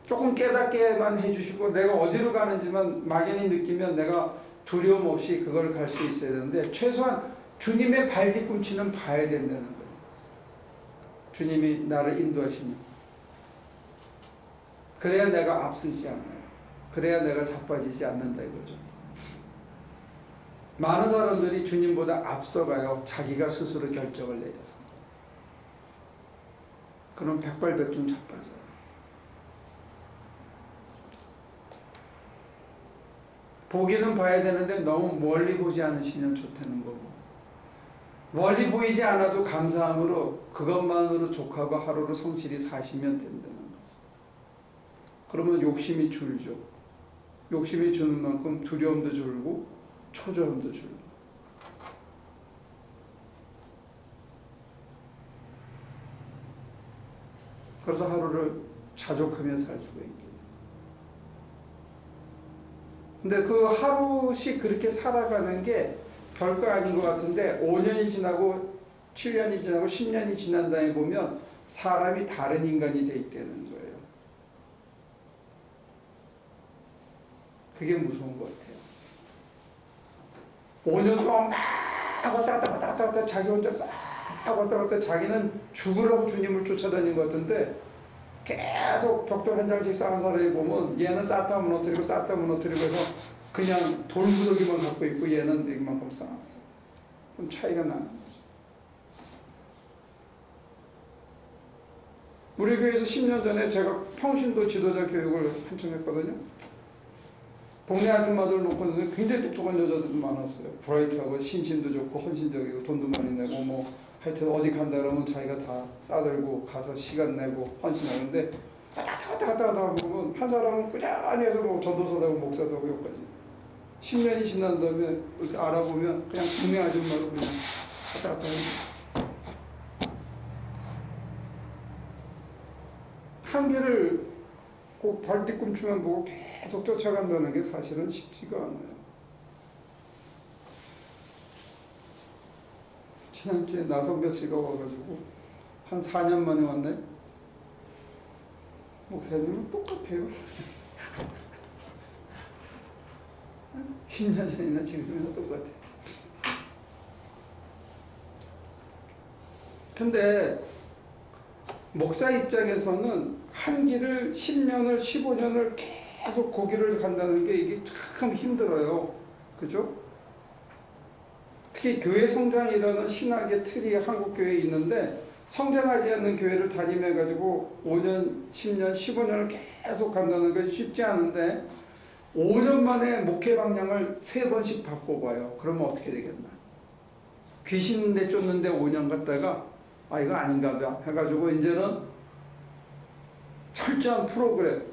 S1: 조금 깨닫게만 해주시고 내가 어디로 가는지만 막연히 느끼면 내가 두려움 없이 그걸 갈 수 있어야 되는데 최소한 주님의 발 뒤꿈치는 봐야 된다는 거예요. 주님이 나를 인도하시면. 그래야 내가 앞서지 않아요. 그래야 내가 자빠지지 않는다 이거죠. 많은 사람들이 주님보다 앞서가요. 자기가 스스로 결정을 내려서. 그럼 백발백중 자빠져요. 보기는 봐야 되는데 너무 멀리 보지 않으시면 좋다는 거고 멀리 보이지 않아도 감사함으로 그것만으로 족하고 하루를 성실히 사시면 된다는 거죠. 그러면 욕심이 줄죠. 욕심이 주는 만큼 두려움도 줄고 초조함도 줄고 그래서 하루를 자족하며 살 수가 있게. 근데 그 하루씩 그렇게 살아가는 게 별거 아닌 것 같은데 5년이 지나고 7년이 지나고 10년이 지난 다음에 보면 사람이 다른 인간이 돼 있다는 거예요. 그게 무서운 것 같아요. 5년 동안 막 왔다 갔다 자기 혼자 막 왔다 갔다 자기는 죽으라고 주님을 쫓아다닌 것 같은데 계속 벽돌 한 장씩 쌓은 사람이 보면 얘는 쌓다 무너뜨리고 쌓다 무너뜨리고 해서 그냥 돌무더기만 갖고 있고 얘는 이만큼 쌓았어. 그럼 차이가 나는 거죠. 우리 교회에서 10년 전에 제가 평신도 지도자 교육을 한참 했거든요. 동네 아줌마들 놓고 굉장히 똑똑한 여자들도 많았어요. 브라이트하고 신심도 좋고 헌신적이고 돈도 많이 내고 뭐 하여튼 어디 간다 그러면 자기가 다 싸들고 가서 시간 내고 헌신하는데 왔다 갔다 보면 한 사람은 꾸준히 해서 뭐 전도사도 하고 목사도 하고 여기까지 10년이 지난 다음에 이렇게 알아보면 그냥 동네 아줌마로 그냥 왔다 갔다 하는 한계를 꼭 발뒤꿈치만 보고 계속 쫓아간다는 게 사실은 쉽지가 않아요. 지난주에 나성벽 씨가 와가지고 한 4년 만에 왔네. 목사님은 똑같아요. 10년 전이나 지금이나 똑같아. 근데 목사 입장에서는 한 길을 10년을 15년을 계속 고기를 간다는 게 이게 참 힘들어요. 그죠? 특히 교회 성장이라는 신학의 틀이 한국 교회에 있는데 성장하지 않는 교회를 담임해가지고 5년, 10년, 15년을 계속 간다는 게 쉽지 않은데 5년 만에 목회 방향을 3번씩 바꿔봐요. 그러면 어떻게 되겠나? 귀신 내쫓는데 5년 갔다가 아 이거 아닌가 봐 해가지고 이제는 철저한 프로그램,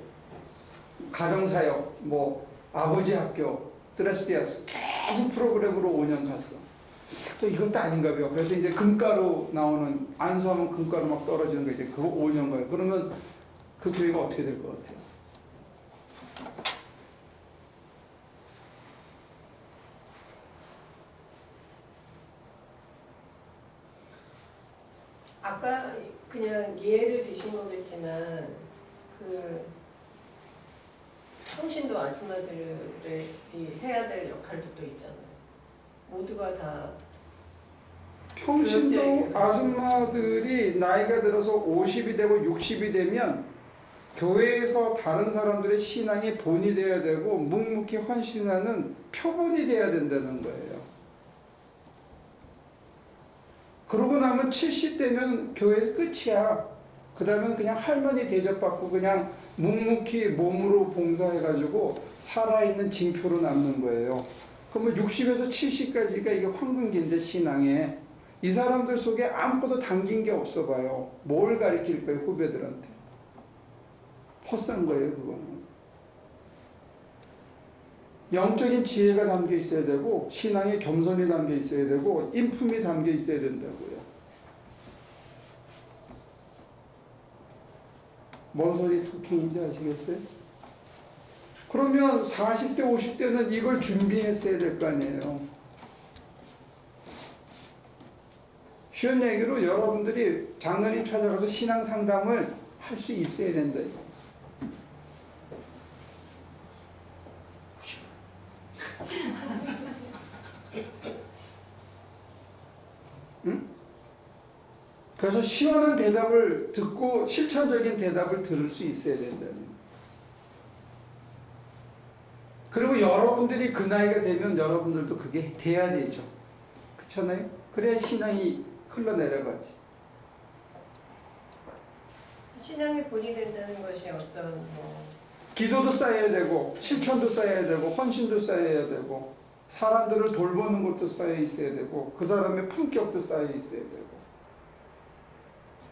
S1: 가정사역, 뭐 아버지 학교, 드레스디아스 계속 프로그램으로 5년 갔어. 또 이것도 아닌가 봐요. 그래서 이제 금가루 나오는 안수하면 금가루 막 떨어지는 거 이제 그거 5년 가요. 그러면 그 교회가 어떻게 될 것 같아요?
S2: 아까 그냥 예를 드신 거겠지만 그 평신도 아줌마들이 해야 될 역할도 또 있잖아요. 모두가 다
S1: 평신도 아줌마들이 나이가 들어서 50이 되고 60이 되면 교회에서 다른 사람들의 신앙이 본이 되어야 되고 묵묵히 헌신하는 표본이 되어야 된다는 거예요. 그러고 나면 70대면 교회 끝이야. 그 다음에 그냥 할머니 대접받고 그냥 묵묵히 몸으로 봉사해가지고 살아있는 징표로 남는 거예요. 그러면 60에서 70까지가 이게 황금기인데 신앙에 이 사람들 속에 아무것도 담긴 게 없어 봐요. 뭘 가르칠 거예요 후배들한테. 헛산 거예요 그거는. 영적인 지혜가 담겨 있어야 되고 신앙에 겸손이 담겨 있어야 되고 인품이 담겨 있어야 된다고요. 뭔 소리 토킹인지 아시겠어요? 그러면 40대 50대는 이걸 준비했어야 될 거 아니에요. 쉬운 얘기로 여러분들이 장로님 찾아가서 신앙 상담을 할 수 있어야 된다. 응? 그래서 시원한 대답을 듣고 실천적인 대답을 들을 수 있어야 된다는 거예요. 그리고 여러분들이 그 나이가 되면 여러분들도 그게 돼야 되죠. 그렇잖아요? 그래야 신앙이 흘러내려가지.
S2: 신앙의 본이 된다는 것이 어떤 뭐
S1: 기도도 쌓여야 되고 실천도 쌓여야 되고 헌신도 쌓여야 되고 사람들을 돌보는 것도 쌓여 있어야 되고 그 사람의 품격도 쌓여 있어야 되고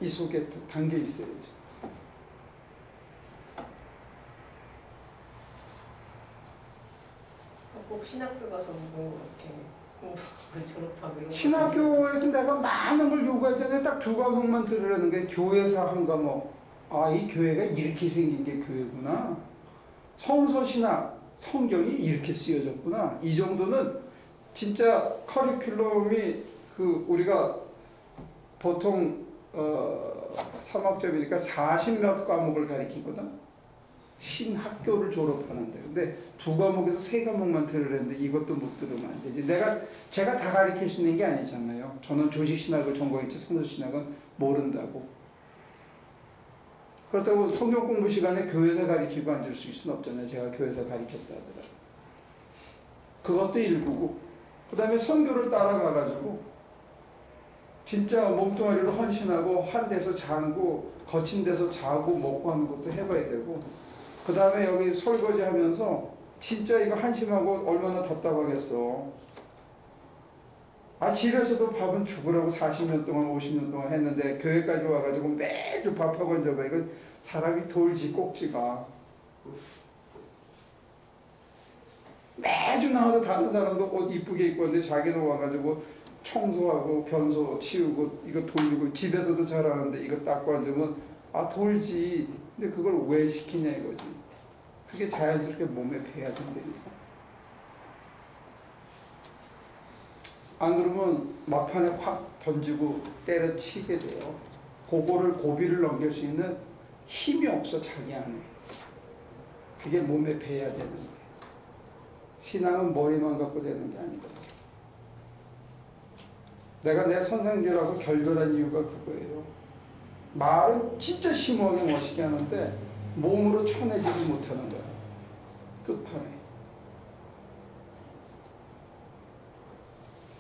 S1: 이 속에 담겨 있어야죠.
S2: 꼭 신학교 가서 뭐 이렇게 공부 졸업하고 이런
S1: 신학교에서 내가 많은 걸 요구하잖아요. 딱 2과목만 들으라는 게 교회사 한 과목. 아, 이 교회가 이렇게 생긴 게 교회구나. 성서신학, 성경이 이렇게 쓰여졌구나. 이 정도는 진짜 커리큘럼이 그 우리가 보통 3학점이니까 40몇 과목을 가르치거든. 신학교를 졸업하는데 근데 2과목에서 3과목만 들으랬는데 이것도 못 들으면 안 되지. 제가 다 가르칠 수 있는 게 아니잖아요. 저는 조직신학을 전공했지 성서신학은 모른다고. 그렇다고 성경 공부 시간에 교회에서 가르치고 앉을 수 있을 수는 없잖아요. 제가 교회에서 가르쳤다 하더라도. 그것도 일부고 그 다음에 선교를 따라가가지고 진짜 몸뚱아리로 헌신하고 한 데서 자고 거친 데서 자고 먹고 하는 것도 해봐야 되고 그 다음에 여기 설거지 하면서 진짜 이거 한심하고 얼마나 답답하겠어. 집에서도 밥은 죽으라고 40년 동안 50년 동안 했는데 교회까지 와가지고 매주 밥하고 이제 이거 사람이 돌지 꼭지가 매주 나와서 다른 사람도 옷 이쁘게 입고 있는데 자기는 와가지고 청소하고 변소 치우고 이거 돌리고 집에서도 잘하는데 이거 닦고 앉으면 돌지. 근데 그걸 왜 시키냐 이거지. 그게 자연스럽게 몸에 배야 된다니까. 안 그러면 막판에 확 던지고 때려치게 돼요. 그거를 고비를 넘길 수 있는 힘이 없어 자기 안에. 그게 몸에 배야 되는 거예요. 신앙은 머리만 갖고 되는 게 아니거든요. 내가 내 선생님들하고 결별한 이유가 그거예요. 말은 진짜 심오하게 멋있게 하는데 몸으로 쳐내지를 못하는 거야. 끝판에.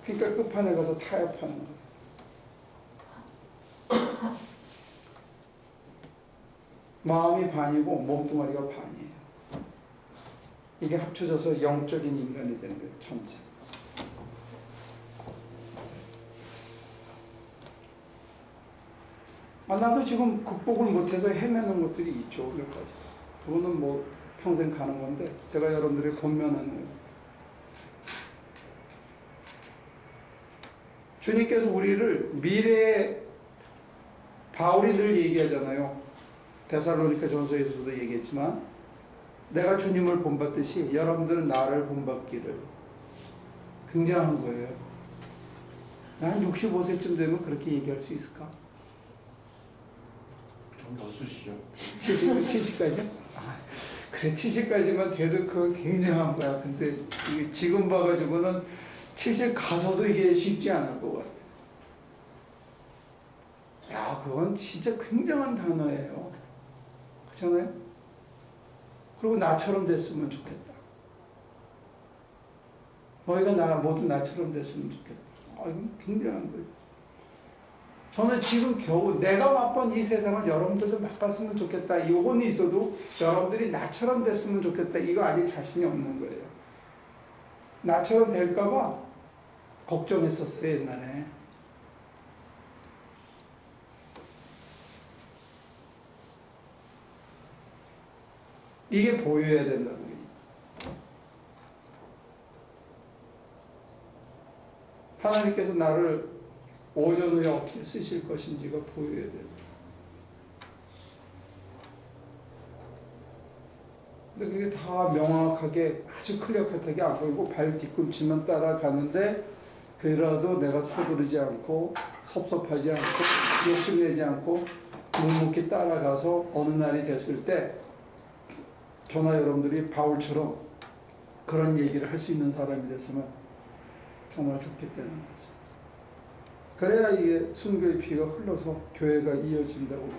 S1: 그러니까 끝판에 가서 타협하는 거야. 마음이 반이고 몸뚱아리가 반이에요. 이게 합쳐져서 영적인 인간이 되는 거예요. 전체. 나도 지금 극복을 못해서 헤매는 것들이 있죠. 오늘까지. 그거는 뭐 평생 가는 건데 제가 여러분들의 권면하는 거예요. 주님께서 우리를 미래의 바울이 늘 얘기하잖아요. 데살로니가 전서에서도 얘기했지만 내가 주님을 본받듯이 여러분들은 나를 본받기를. 굉장한 거예요. 난 65세쯤 되면 그렇게 얘기할 수 있을까?
S5: 좀 더 쓰시죠.
S1: 70까지? 그래 70까지만 돼도 그건 굉장한 거야. 근데 이게 지금 봐가지고는 70 가서도 이게 쉽지 않을 것 같아. 야, 그건 진짜 굉장한 단어예요. 그렇잖아요? 그리고 나처럼 됐으면 좋겠다. 너희가 모두 나처럼 됐으면 좋겠다. 이건 굉장한 거예요. 저는 지금 겨우 내가 맛본 이 세상을 여러분들도 맛봤으면 좋겠다. 이건 있어도 여러분들이 나처럼 됐으면 좋겠다. 이거 아직 자신이 없는 거예요. 나처럼 될까봐 걱정했었어요, 옛날에. 이게 보여야 된다는 거예요. 하나님께서 나를 5년 후에 어떻게 쓰실 것인지가 보여야 돼요. 근데 그게 다 명확하게 아주 클리어컷하게 안 보이고 발 뒤꿈치만 따라가는데 그래도 내가 서두르지 않고 섭섭하지 않고 욕심내지 않고 묵묵히 따라가서 어느 날이 됐을 때 저나 여러분들이 바울처럼 그런 얘기를 할 수 있는 사람이 됐으면 정말 좋겠다는 거죠. 그래야 이게 순교의 피가 흘러서 교회가 이어진다고.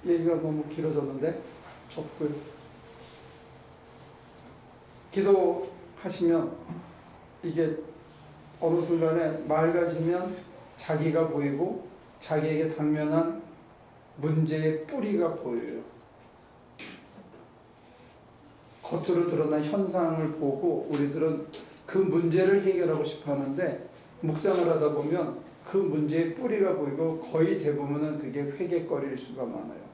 S1: 얘기가 너무 길어졌는데 접고요. 기도하시면 이게 어느 순간에 맑아지면 자기가 보이고 자기에게 당면한 문제의 뿌리가 보여요. 겉으로 드러난 현상을 보고 우리들은 그 문제를 해결하고 싶어 하는데 묵상을 하다 보면 그 문제의 뿌리가 보이고 거의 대부분은 그게 회개거리일 수가 많아요.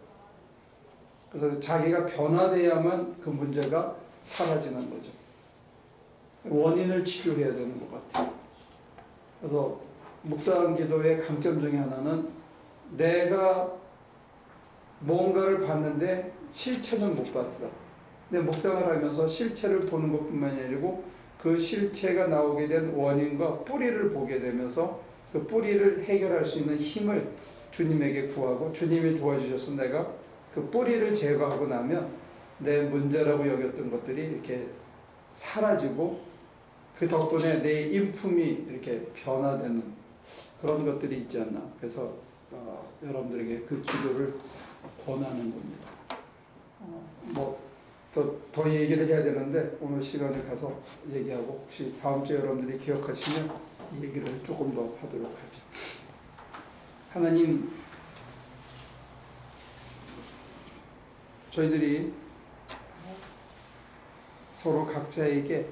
S1: 그래서 자기가 변화돼야만 그 문제가 사라지는 거죠. 원인을 치료해야 되는 것 같아요. 그래서 묵상 기도의 강점 중에 하나는 내가 뭔가를 봤는데 실체는 못 봤어. 근데 묵상을 하면서 실체를 보는 것뿐만이 아니고 그 실체가 나오게 된 원인과 뿌리를 보게 되면서 그 뿌리를 해결할 수 있는 힘을 주님에게 구하고 주님이 도와주셔서 내가 그 뿌리를 제거하고 나면 내 문제라고 여겼던 것들이 이렇게 사라지고 그 덕분에 내 인품이 이렇게 변화되는 그런 것들이 있지 않나. 그래서 여러분들에게 그 기도를 권하는 겁니다. 더 얘기를 해야 되는데 오늘 시간을 가서 얘기하고 혹시 다음 주에 여러분들이 기억하시면 이 얘기를 조금 더 하도록 하죠. 하나님, 저희들이 서로 각자에게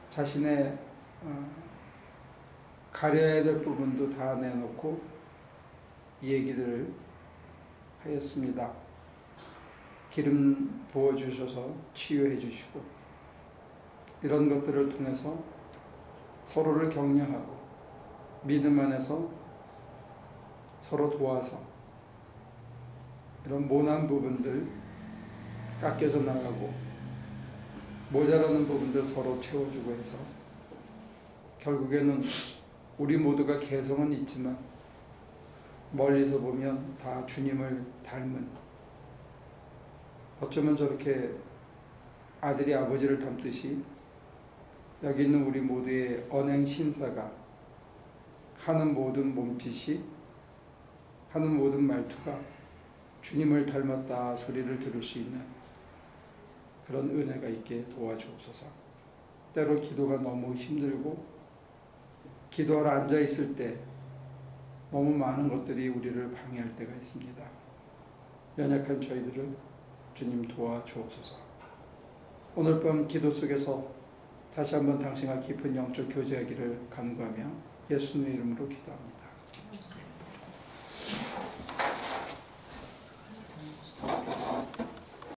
S1: 자신의 가려야 될 부분도 다 내놓고 얘기를 하였습니다. 기름 부어주셔서 치유해 주시고 이런 것들을 통해서 서로를 격려하고 믿음 안에서 서로 도와서 이런 모난 부분들 깎여져 나가고 모자라는 부분들 서로 채워주고 해서 결국에는 우리 모두가 개성은 있지만 멀리서 보면 다 주님을 닮은, 어쩌면 저렇게 아들이 아버지를 닮듯이 여기 있는 우리 모두의 언행 신사가 하는 모든 몸짓이, 하는 모든 말투가 주님을 닮았다 소리를 들을 수 있는 그런 은혜가 있게 도와주옵소서. 때로 기도가 너무 힘들고 기도하러 앉아있을 때 너무 많은 것들이 우리를 방해할 때가 있습니다. 연약한 저희들을 주님 도와주옵소서. 오늘 밤 기도 속에서 다시 한번 당신과 깊은 영적 교제하기를 간구하며 예수님의 이름으로 기도합니다.